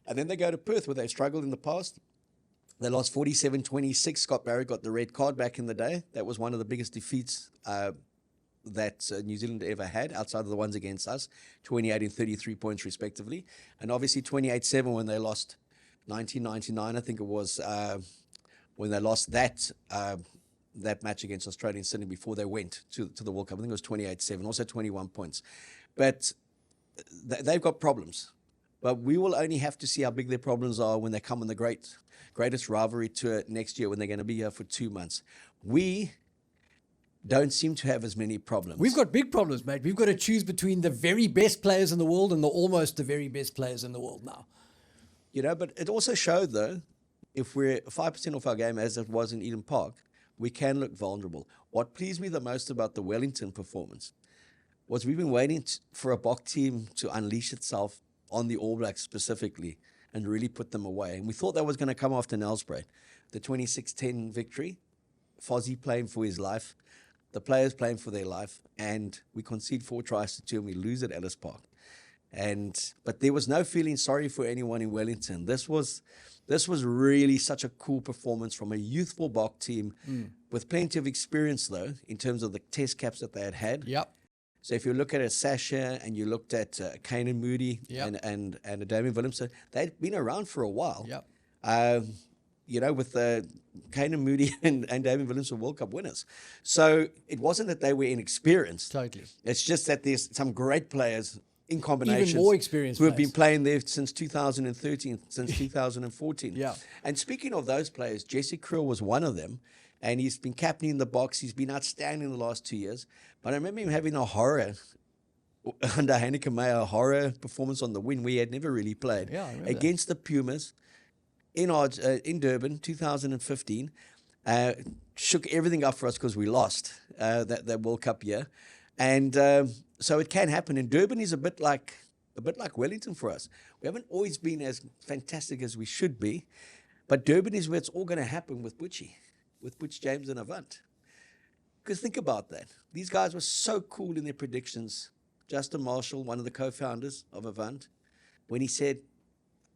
And then they go to Perth, where they've struggled in the past. They lost 47-26. Scott Barrett got the red card back in the day. That was one of the biggest defeats that New Zealand ever had, outside of the ones against us, 28 and 33 points respectively. And obviously 28-7 when they lost 1999, I think it was, when they lost that match against Australia in Sydney before they went to the World Cup. I think it was 28-7, also 21 points. But they've got problems. But we will only have to see how big their problems are when they come on the greatest rivalry tour next year, when they're going to be here for 2 months. We don't seem to have as many problems. We've got big problems, mate. We've got to choose between the very best players in the world and almost the very best players in the world now. You know, but it also showed, though, if we're 5% off our game, as it was in Eden Park, we can look vulnerable. What pleased me the most about the Wellington performance was we've been waiting for a Bok team to unleash itself on the All Blacks specifically and really put them away. And we thought that was going to come after Nelspruit. The 26-10 victory, Fozzie playing for his life, the players playing for their life, and we concede 4 tries to 2 and we lose at Ellis Park. But there was no feeling sorry for anyone in Wellington. This was really such a cool performance from a youthful Bok team with plenty of experience, though, in terms of the test caps that they had had. Yep. So if you look at a Sasha and you looked at Kanan Moody and a Damien Williamson, they'd been around for a while. Yep. You know, with Kanan Moody and Damien Williamson World Cup winners. So it wasn't that they were inexperienced. Totally. It's just that there's some great players in combinations. Even more experienced who have players. been playing there since 2013, since 2014. Yeah. And speaking of those players, Jesse Krill was one of them. And he's been captaining the Boks. He's been outstanding the last 2 years. But I remember him having a horror, under Hanneke Meyer, a horror performance on the win where he had never really played. Yeah, I remember against the Pumas in Durban, 2015. Shook everything up for us because we lost that World Cup year. And so it can happen. And Durban is a bit like Wellington for us. We haven't always been as fantastic as we should be. But Durban is where it's all going to happen with Butchie. With Butch James and Avant. Because think about that. These guys were so cool in their predictions. Justin Marshall, one of the co-founders of Avant, when he said,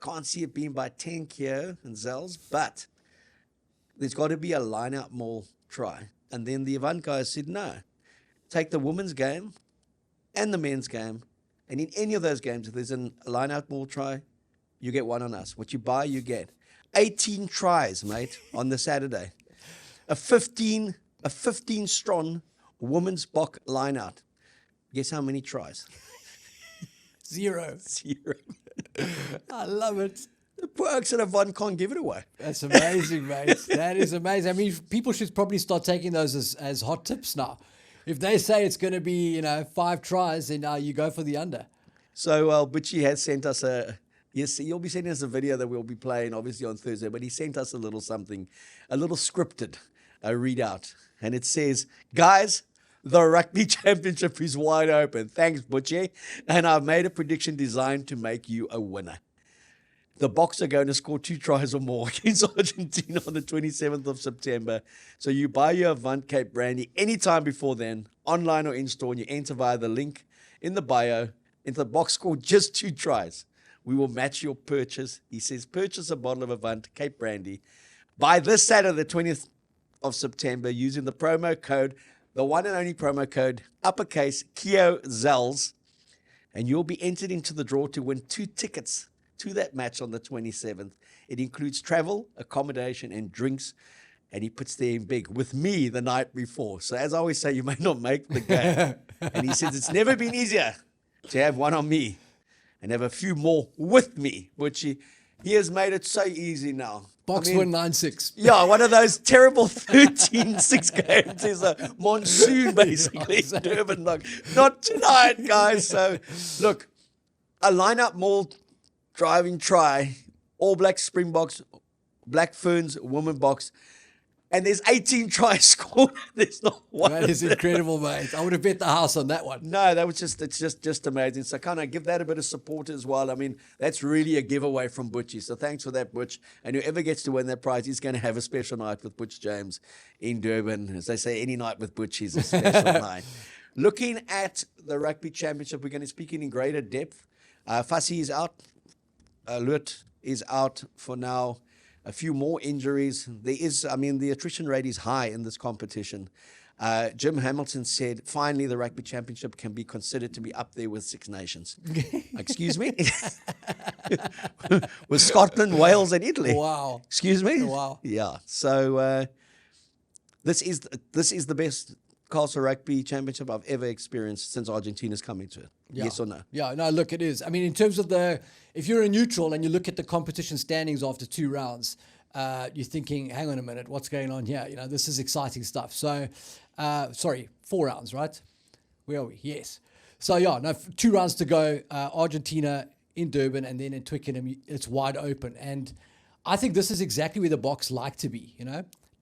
can't see it being by 10 Keo and Zels, but there's got to be a line-out maul try. And then the Avant guys said, no. Take the women's game and the men's game, and in any of those games, if there's a line-out maul try, you get one on us. What you buy, you get. 18 tries, mate, on the Saturday. a 15 strong women's Bok line out. Guess how many tries? 0. 0. I love it. The poor oaks at Avon can't give it away. That's amazing, mate. That is amazing. I mean, people should probably start taking those as hot tips now. If they say it's going to be, 5 tries, then you go for the under. So, Butchie has sent us yes, he'll be sending us a video that we'll be playing, obviously, on Thursday, but he sent us a little something, a little scripted readout. And it says, guys, the Rugby Championship is wide open. Thanks, Butchie. And I've made a prediction designed to make you a winner. The Boks are going to score 2 tries or more against Argentina on the 27th of September. So you buy your Avant Cape brandy anytime before then, online or in-store, and you enter via the link in the bio. If the Boks score just 2 tries, we will match your purchase. He says, purchase a bottle of Avant Cape brandy by this Saturday, the 20th of September, using the promo code, the one and only promo code, uppercase, Keo Zels, and you'll be entered into the draw to win 2 tickets to that match on the 27th. It includes travel, accommodation, and drinks. And he puts there in big, with me the night before. So as I always say, you may not make the game. And he says, it's never been easier to have one on me and have a few more with me, which he has made it so easy now. Boks win 9-6. Yeah, one of those terrible 13-6 games is a monsoon, basically. Durban, not tonight, guys. So, look, a line-up maul driving try, All Black Springboks, Black Ferns, Women Boks, and there's 18 tries scored. There's not one. That is incredible, mate. I would have bet the house on that one. No, that was it's just amazing. So kind of give that a bit of support as well. I mean, that's really a giveaway from Butchie. So thanks for that, Butch. And whoever gets to win that prize is going to have a special night with Butch James in Durban. As they say, any night with Butch is a special night. Looking at the Rugby Championship, we're going to speak in greater depth. Rassie is out. Lut is out for now. A few more injuries. The attrition rate is high in this competition. Jim Hamilton said, finally, the Rugby Championship can be considered to be up there with Six Nations. Excuse me? With Scotland, Wales, and Italy. Wow. Excuse me? Wow. Yeah. So this is the best Castle Rugby Championship I've ever experienced since Argentina's coming to it. Yeah. Yes or no? Yeah, no, look, it is. I mean, in terms of if you're a neutral and you look at the competition standings after 2 rounds, you're thinking, hang on a minute, what's going on here? This is exciting stuff. So, 4 rounds, right? Where are we? Yes. So, 2 rounds to go. Argentina in Durban, and then in Twickenham, it's wide open. And I think this is exactly where the Boks like to be,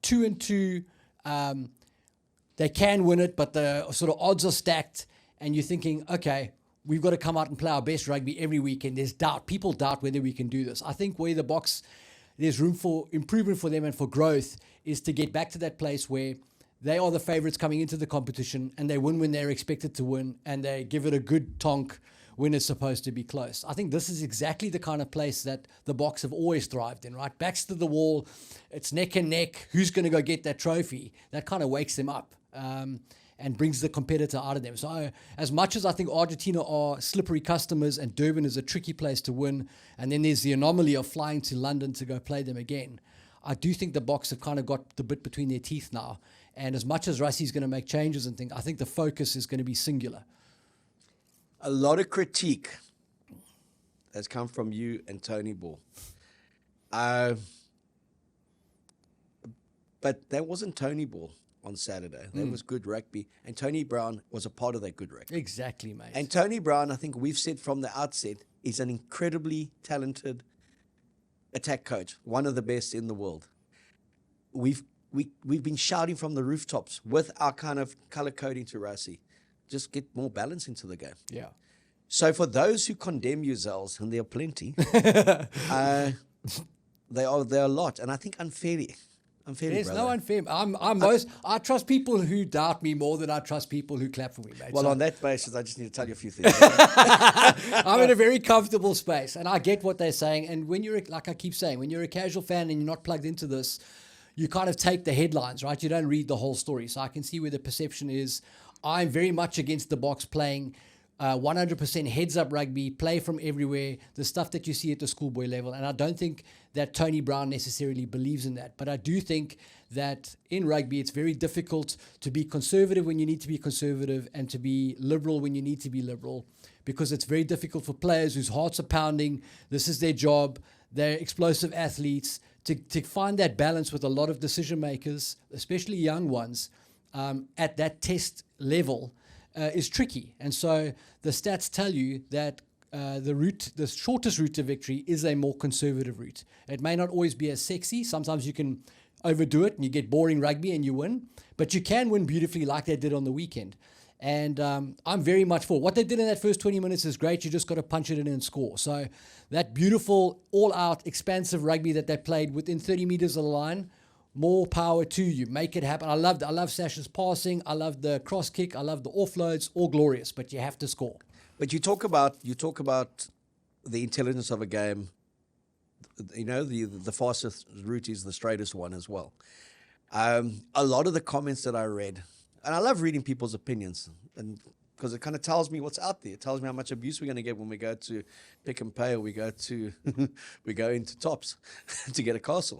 2-2, they can win it, but the sort of odds are stacked, and you're thinking, okay, we've got to come out and play our best rugby every week, and there's doubt. People doubt whether we can do this. I think where the Boks, there's room for improvement for them and for growth is to get back to that place where they are the favourites coming into the competition, and they win when they're expected to win, and they give it a good tonk when it's supposed to be close. I think this is exactly the kind of place that the Boks have always thrived in, right? Backs to the wall, it's neck and neck. Who's going to go get that trophy? That kind of wakes them up. And brings the competitor out of them. So as much as I think Argentina are slippery customers and Durban is a tricky place to win, and then there's the anomaly of flying to London to go play them again, I do think the Boks have kind of got the bit between their teeth now. And as much as Rassie's going to make changes and things, I think the focus is going to be singular. A lot of critique has come from you and Tony Ball. But that wasn't Tony Ball on Saturday. That was good rugby. And Tony Brown was a part of that good rugby. Exactly, mate. And Tony Brown, I think we've said from the outset, is an incredibly talented attack coach, one of the best in the world. We've been shouting from the rooftops with our kind of color coding to Rassie, just get more balance into the game. Yeah. So for those who condemn you, Zels, and there are plenty, they are a lot, and I think unfairly. There's brother. no unfair. I trust people who doubt me more than I trust people who clap for me, mate. Well, So on that basis, I just need to tell you a few things. I'm in a very comfortable space, and I get what they're saying. And when you're, like I keep saying, when you're a casual fan and you're not plugged into this, you kind of take the headlines, right? You don't read the whole story. So I can see where the perception is. I'm very much against the Boks playing 100% heads-up rugby, play from everywhere, the stuff that you see at the schoolboy level. And I don't think that Tony Brown necessarily believes in that. But I do think that in rugby, it's very difficult to be conservative when you need to be conservative and to be liberal when you need to be liberal, because it's very difficult for players whose hearts are pounding. This is their job. They're explosive athletes. To find that balance with a lot of decision makers, especially young ones, at that test level is tricky. And so the stats tell you that the shortest route to victory is a more conservative route. It may not always be as sexy. Sometimes you can overdo it and you get boring rugby and you win, but you can win beautifully like they did on the weekend. And I'm very much for what they did in that first 20 minutes is great. You just got to punch it in and score. So that beautiful, all-out, expansive rugby that they played within 30 meters of the line, more power to you. Make it happen. I love Sasha's passing. I love the cross kick. I love the offloads. All glorious, but you have to score. But you talk about the intelligence of a game. You know, the fastest route is the straightest one as well. A lot of the comments that I read, and I love reading people's opinions, and because it kind of tells me what's out there. It tells me how much abuse we're going to get when we go to Pick and Pay, or we go into Tops to get a castle.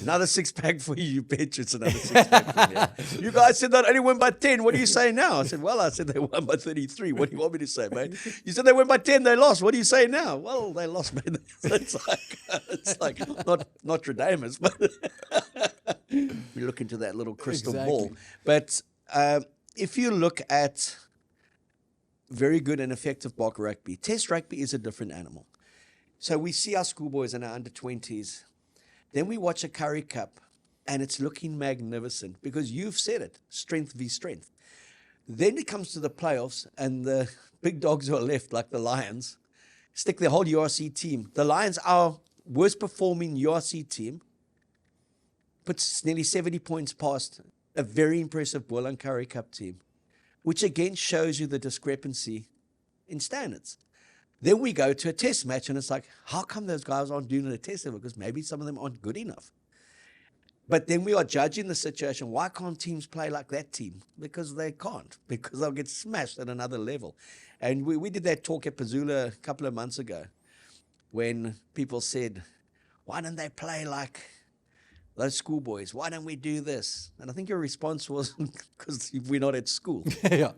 Another 6-pack for you, you bitch. It's another 6-pack for me. You guys said that only won by 10. What do you say now? I said they won by 33. What do you want me to say, mate? You said they won by 10. They lost. What do you say now? Well, they lost, man. It's like not Nostradamus, but we look into that little crystal ball. But if you look at very good and effective Bok rugby, Test rugby is a different animal. So we see our schoolboys and our under-20s. Then we watch a Currie Cup, and it's looking magnificent because you've said it, strength v strength. Then it comes to the playoffs, and the big dogs who are left, like the Lions, stick their whole URC team. The Lions, our worst-performing URC team, puts nearly 70 points past a very impressive Bull and Currie Cup team, which again shows you the discrepancy in standards. Then we go to a test match, and it's like, how come those guys aren't doing it at a test level? Because maybe some of them aren't good enough. But then we are judging the situation. Why can't teams play like that team? Because they can't, because they'll get smashed at another level. And we did that talk at Pazula a couple of months ago when people said, why don't they play like those schoolboys? Why don't we do this? And I think your response was, because we're not at school. Yeah.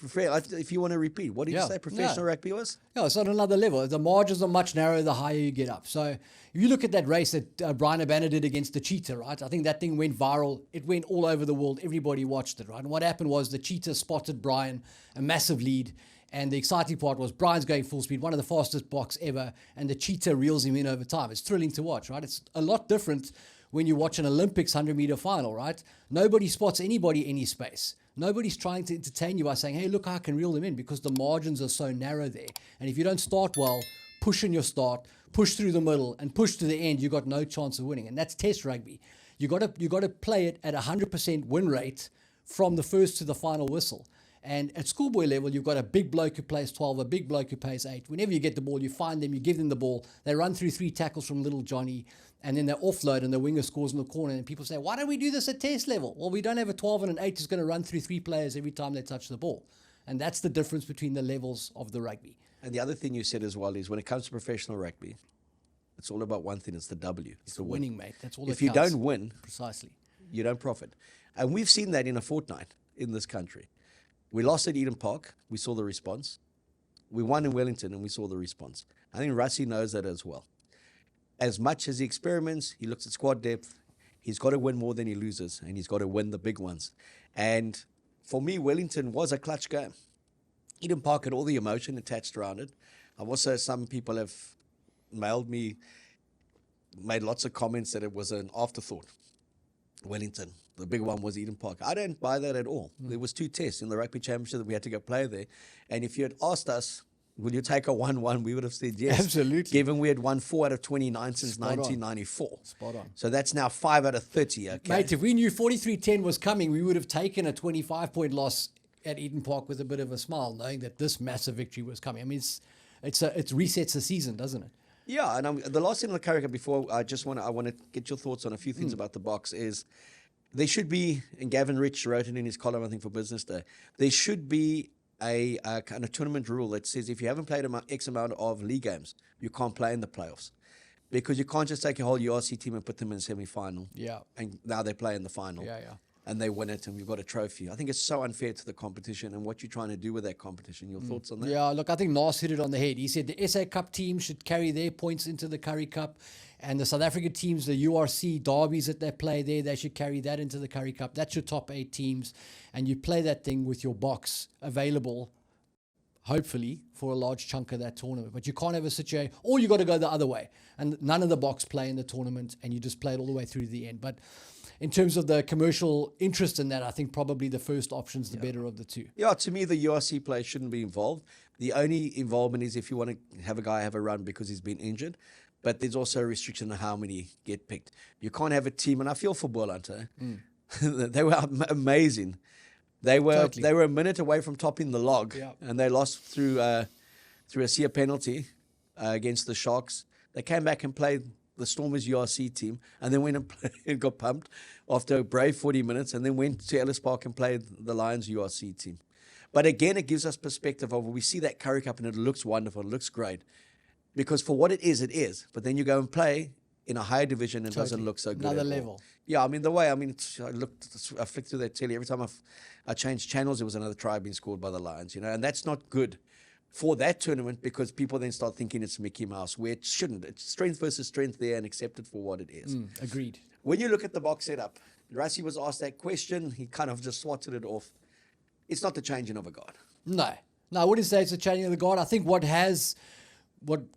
If you want to repeat, what did you say professional rugby was? Yeah, it's on another level. The margins are much narrower the higher you get up. So if you look at that race that Brian Abana did against the Cheetah, right? I think that thing went viral. It went all over the world. Everybody watched it, right? And what happened was the Cheetah spotted Brian, a massive lead. And the exciting part was Brian's going full speed, one of the fastest Boks ever, and the Cheetah reels him in over time. It's thrilling to watch, right? It's a lot different when you watch an Olympics 100-meter final, right? Nobody spots anybody any space. Nobody's trying to entertain you by saying, hey, look, I can reel them in, because the margins are so narrow there. And if you don't start well, push in your start, push through the middle, and push to the end, you've got no chance of winning. And that's Test rugby. You got to play it at 100% win rate from the first to the final whistle. And at schoolboy level, you've got a big bloke who plays 12, a big bloke who plays 8. Whenever you get the ball, you find them, you give them the ball. They run through 3 tackles from little Johnny, and then they offload, and the winger scores in the corner. And people say, why don't we do this at test level? Well, we don't have a 12 and an 8 who's going to run through 3 players every time they touch the ball. And that's the difference between the levels of the rugby. And the other thing you said as well is when it comes to professional rugby, it's all about one thing, it's the W. It's the winning, mate. That's all if that you counts. don't win, precisely, you don't profit. And we've seen that in a fortnight in this country. We lost at Eden Park. We saw the response. We won in Wellington, and we saw the response. I think Rassie knows that as well. As much as he experiments, he looks at squad depth. He's got to win more than he loses, and he's got to win the big ones. And for me, Wellington was a clutch game. Eden Park had all the emotion attached around it. I've also, some people have mailed me, made lots of comments that it was an afterthought. Wellington. The big one was Eden Park. I don't buy that at all. There was 2 tests in the rugby championship that we had to go play there. And if you had asked us, will you take a 1-1, we would have said yes. Absolutely. Given we had won 4 out of 29 since 1994. Spot on. So that's now 5 out of 30. Okay? Mate, if we knew 43-10 was coming, we would have taken a 25-point loss at Eden Park with a bit of a smile, knowing that this massive victory was coming. I mean, it resets the season, doesn't it? Yeah, and the last thing on the Currie Cup before I want to get your thoughts on a few things about the Boks is there should be, and Gavin Rich wrote it in his column, I think, for Business Day, there should be a kind of tournament rule that says if you haven't played X amount of league games, you can't play in the playoffs. Because you can't just take your whole URC team and put them in semi-final. Yeah. And now they play in the final. Yeah. And they win it, and we've got a trophy. I think it's so unfair to the competition and what you're trying to do with that competition. Your thoughts on that? Yeah, look, I think Nas hit it on the head. He said the SA Cup team should carry their points into the Currie Cup, and the South African teams, the URC derbies that they play there, they should carry that into the Currie Cup. That's your top 8 teams, and you play that thing with your box available, hopefully, for a large chunk of that tournament. But you can't have a situation, or you got to go the other way, and none of the box play in the tournament, and you just play it all the way through to the end. But in terms of the commercial interest in that, I think probably the first option's the better of the two. Yeah, to me, the URC players shouldn't be involved. The only involvement is if you want to have a guy have a run because he's been injured. But there's also a restriction on how many get picked. You can't have a team, and I feel for Boerland. They were amazing. They were a minute away from topping the log, and they lost through a SEA penalty against the Sharks. They came back and played the Stormers URC team, and then went and and got pumped after a brave 40 minutes, and then went to Ellis Park and played the Lions URC team. But again, it gives us perspective of we see that Currie Cup, and it looks wonderful, it looks great. Because for what it is. But then you go and play in a higher division and it doesn't look so good. Another level. Yeah, I mean, I flicked through that telly. Every time I changed channels, there was another try being scored by the Lions, and that's not good for that tournament because people then start thinking it's Mickey Mouse, where it shouldn't. It's strength versus strength there and accept it for what it is. Agreed. When you look at the box setup, Rassie was asked that question. He kind of just swatted it off. It's not the changing of a guard. No, I wouldn't say it's a changing of the guard. I think what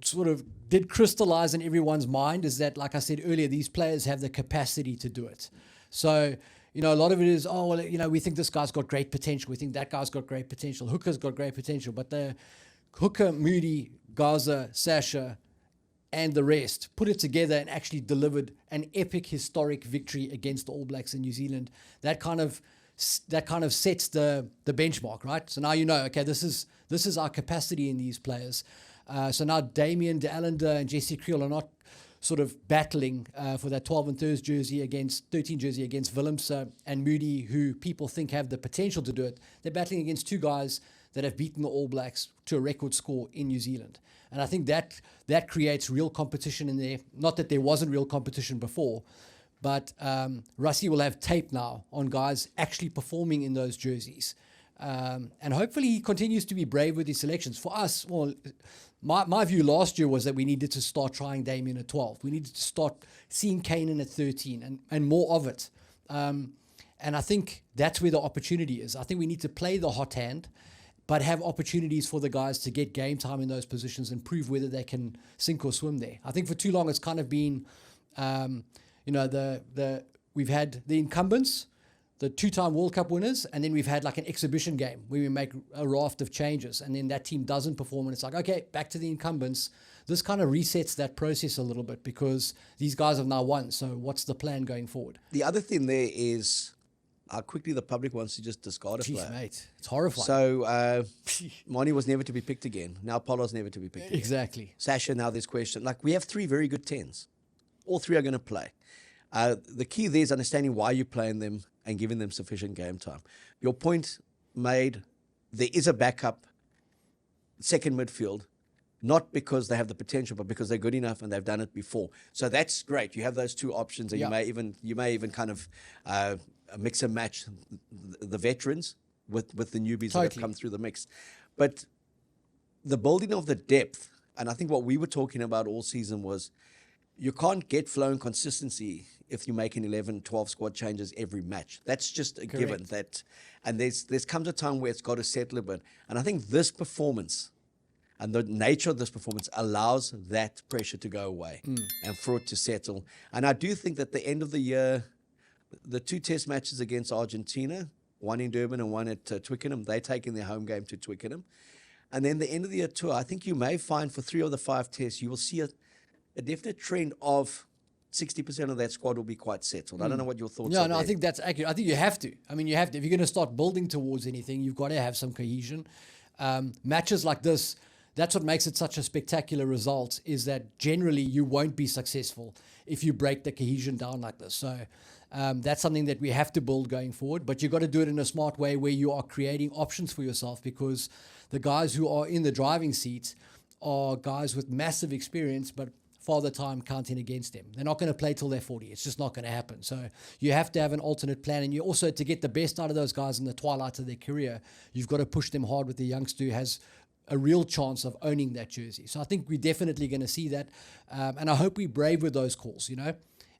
sort of did crystallize in everyone's mind is that, like I said earlier, these players have the capacity to do it. So, a lot of it is, we think this guy's got great potential. We think that guy's got great potential. Hooker's got great potential. But the Hooker, Moody, Gaza, Sasha, and the rest put it together and actually delivered an epic, historic victory against the All Blacks in New Zealand. That kind of sets the benchmark, right? So now okay, this is our capacity in these players. So now Damien de Allender and Jesse Kriel are not sort of battling for that 12 and 13 jersey against Willems and Moody, who people think have the potential to do it. They're battling against two guys that have beaten the All Blacks to a record score in New Zealand. And I think that creates real competition in there. Not that there wasn't real competition before, but Rassie will have tape now on guys actually performing in those jerseys. And hopefully he continues to be brave with his selections. For us, my view last year was that we needed to start trying Damien at 12. We needed to start seeing Kanan at 13 and more of it. And I think that's where the opportunity is. I think we need to play the hot hand, but have opportunities for the guys to get game time in those positions and prove whether they can sink or swim there. I think for too long it's kind of been, we've had the incumbents, the 2-time World Cup winners, and then we've had like an exhibition game where we make a raft of changes, and then that team doesn't perform, and it's like, okay, back to the incumbents. This kind of resets that process a little bit because these guys have now won, so what's the plan going forward? The other thing there is how quickly the public wants to just discard a player. Jeez, mate, it's horrifying. So Moni was never to be picked again. Now Polo's never to be picked again. Exactly. Sasha, now there's question. Like, we have 3 very good 10s. All 3 are going to play. The key there is understanding why you're playing them and giving them sufficient game time. Your point made, there is a backup second midfield, not because they have the potential, but because they're good enough and they've done it before. So that's great. You have those 2 options, and you may even kind of mix and match the veterans with the newbies that have come through the mix. But the building of the depth, and I think what we were talking about all season was, you can't get flow and consistency if you make an 11, 12 squad changes every match. That's just a given. And there's comes a time where it's got to settle a bit. And I think this performance and the nature of this performance allows that pressure to go away and for it to settle. And I do think that the end of the year, the 2 test matches against Argentina, one in Durban and one at Twickenham, they're taking their home game to Twickenham. And then the end of the year tour, I think you may find for 3 of the 5 tests, you will see a definite trend of 60% of that squad will be quite settled. I don't know what your thoughts are. No, I think that's accurate. I think you have to. I mean, you have to. If you're going to start building towards anything, you've got to have some cohesion. Matches like this, that's what makes it such a spectacular result, is that generally you won't be successful if you break the cohesion down like this. So That's something that we have to build going forward, but you've got to do it in a smart way where you are creating options for yourself, because the guys who are in the driving seat are guys with massive experience, but father time counting against them. They're not going to play till they're 40. It's just not going to happen. So you have to have an alternate plan. And you also, to get the best out of those guys in the twilight of their career, you've got to push them hard with the youngster who has a real chance of owning that jersey. So I think we're definitely going to see that. And I hope we're brave with those calls,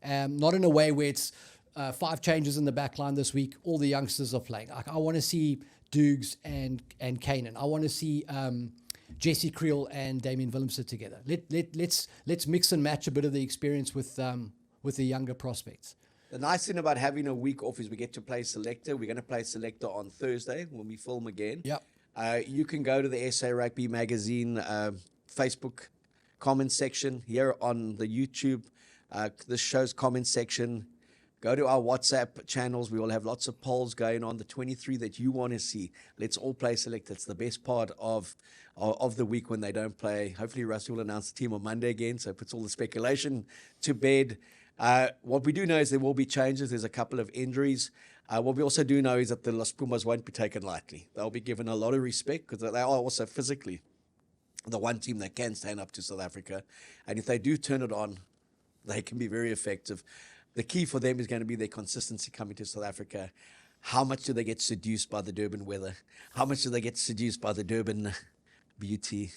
not in a way where it's 5 changes in the back line this week, all the youngsters are playing. I want to see Dukes and Kanan. I want to see Jesse Creel and Damien Willemse together. Let's mix and match a bit of the experience with the younger prospects. The nice thing about having a week off is we get to play selector. We're going to play selector on Thursday when we film again. Yep. You can go to the SA Rugby Magazine Facebook comment section here on the YouTube, this show's comment section. Go to our WhatsApp channels. We will have lots of polls going on. The 23 that you want to see. Let's all play select. It's the best part of the week when they don't play. Hopefully, Rassie will announce the team on Monday again, so it puts all the speculation to bed. What we do know is there will be changes. There's a couple of injuries. What we also do know is that the Los Pumas won't be taken lightly. They'll be given a lot of respect because they are also physically the one team that can stand up to South Africa. And if they do turn it on, they can be very effective. The key for them is going to be their consistency coming to South Africa. How much do they get seduced by the Durban weather? How much do they get seduced by the Durban beauty?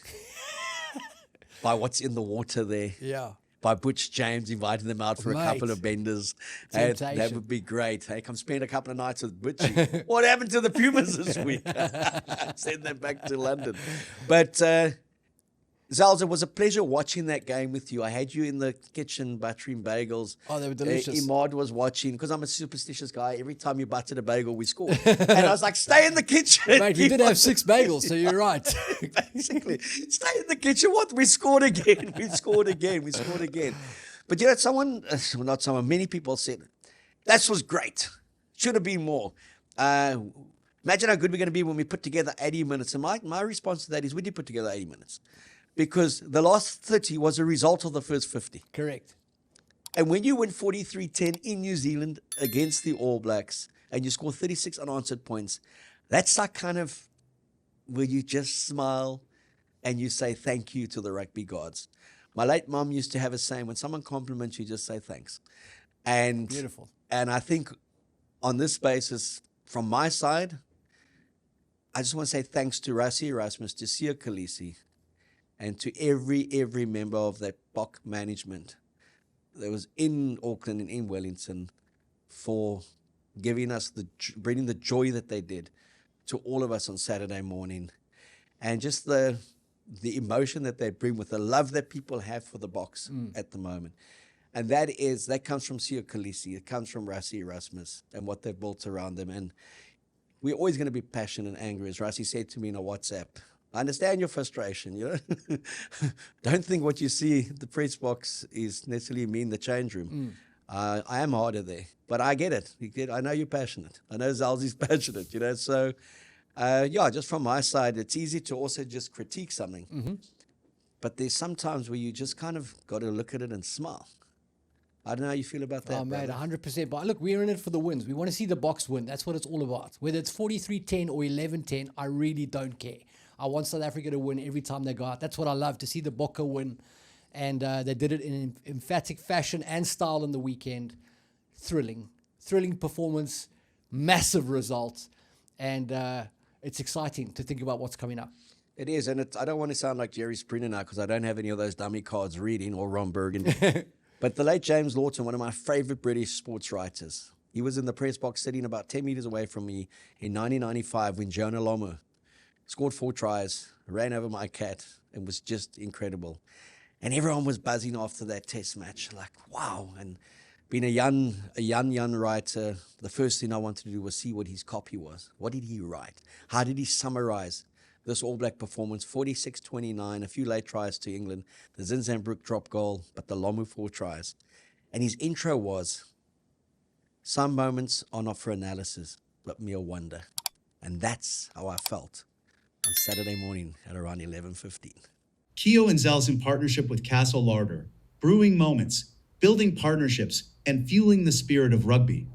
By what's in the water there? Yeah. By Butch James inviting them out for a couple of benders. And that would be great. Hey, come spend a couple of nights with Butchie. What happened to the Pumas this week? Send them back to London. But Zels, it was a pleasure watching that game with you. I had you in the kitchen buttering bagels. Oh, they were delicious. Imad was watching, because I'm a superstitious guy. Every time you buttered a bagel, we scored. And I was like, stay in the kitchen. Mate, we did have 6 bagels, so you're right. Basically, stay in the kitchen. What? We scored again. We scored again. We scored again. But many people said, that was great. Should have been more. Imagine how good we're going to be when we put together 80 minutes. And my response to that is, we did put together 80 minutes. Because the last 30 was a result of the first 50. Correct. And when you win 43-10 in New Zealand against the All Blacks and you score 36 unanswered points, that's that kind of where you just smile and you say thank you to the rugby gods. My late mom used to have a saying, when someone compliments you, just say thanks. And beautiful. And I think on this basis, from my side, I just want to say thanks to Rassie Erasmus, to Siya Kolisi, and to every member of that Bok management that was in Auckland and in Wellington for giving us bringing the joy that they did to all of us on Saturday morning, and just the emotion that they bring with the love that people have for the Boks at the moment. And that comes from Siya Kolisi, it comes from Rassie Erasmus and what they've built around them. And we're always going to be passionate and angry, as Rassie said to me in a WhatsApp. I understand your frustration, Don't think what you see in the press box is necessarily me in the change room. I am harder there, but I get it. I know you're passionate. I know Zels is passionate, So, just from my side, it's easy to also just critique something. Mm-hmm. But there's sometimes where you just kind of got to look at it and smile. I don't know how you feel about that. Oh, mate, 100%. But look, we're in it for the wins. We want to see the Boks win. That's what it's all about. Whether it's 43-10 or 11-10, I really don't care. I want South Africa to win every time they go out. That's what I love, to see the Bokke win. And they did it in an emphatic fashion and style in the weekend. Thrilling performance, massive result. And it's exciting to think about what's coming up. It is, and I don't want to sound like Jerry Springer now because I don't have any of those dummy cards reading, or Ron Burgundy. But the late James Lawton, one of my favorite British sports writers, he was in the press box sitting about 10 meters away from me in 1995 when Jonah Lomu scored 4 tries, ran over my cat, and was just incredible. And everyone was buzzing after that test match, like, wow. And being a young writer, the first thing I wanted to do was see what his copy was. What did he write? How did he summarize this All Black performance? 46-29, a few late tries to England, the Zinzambrook drop goal, but the Lomu 4 tries. And his intro was, some moments are not for analysis, but mere wonder. And that's how I felt on Saturday morning at around 11:15. Keo and Zels in partnership with Castle Larder, brewing moments, building partnerships, and fueling the spirit of rugby.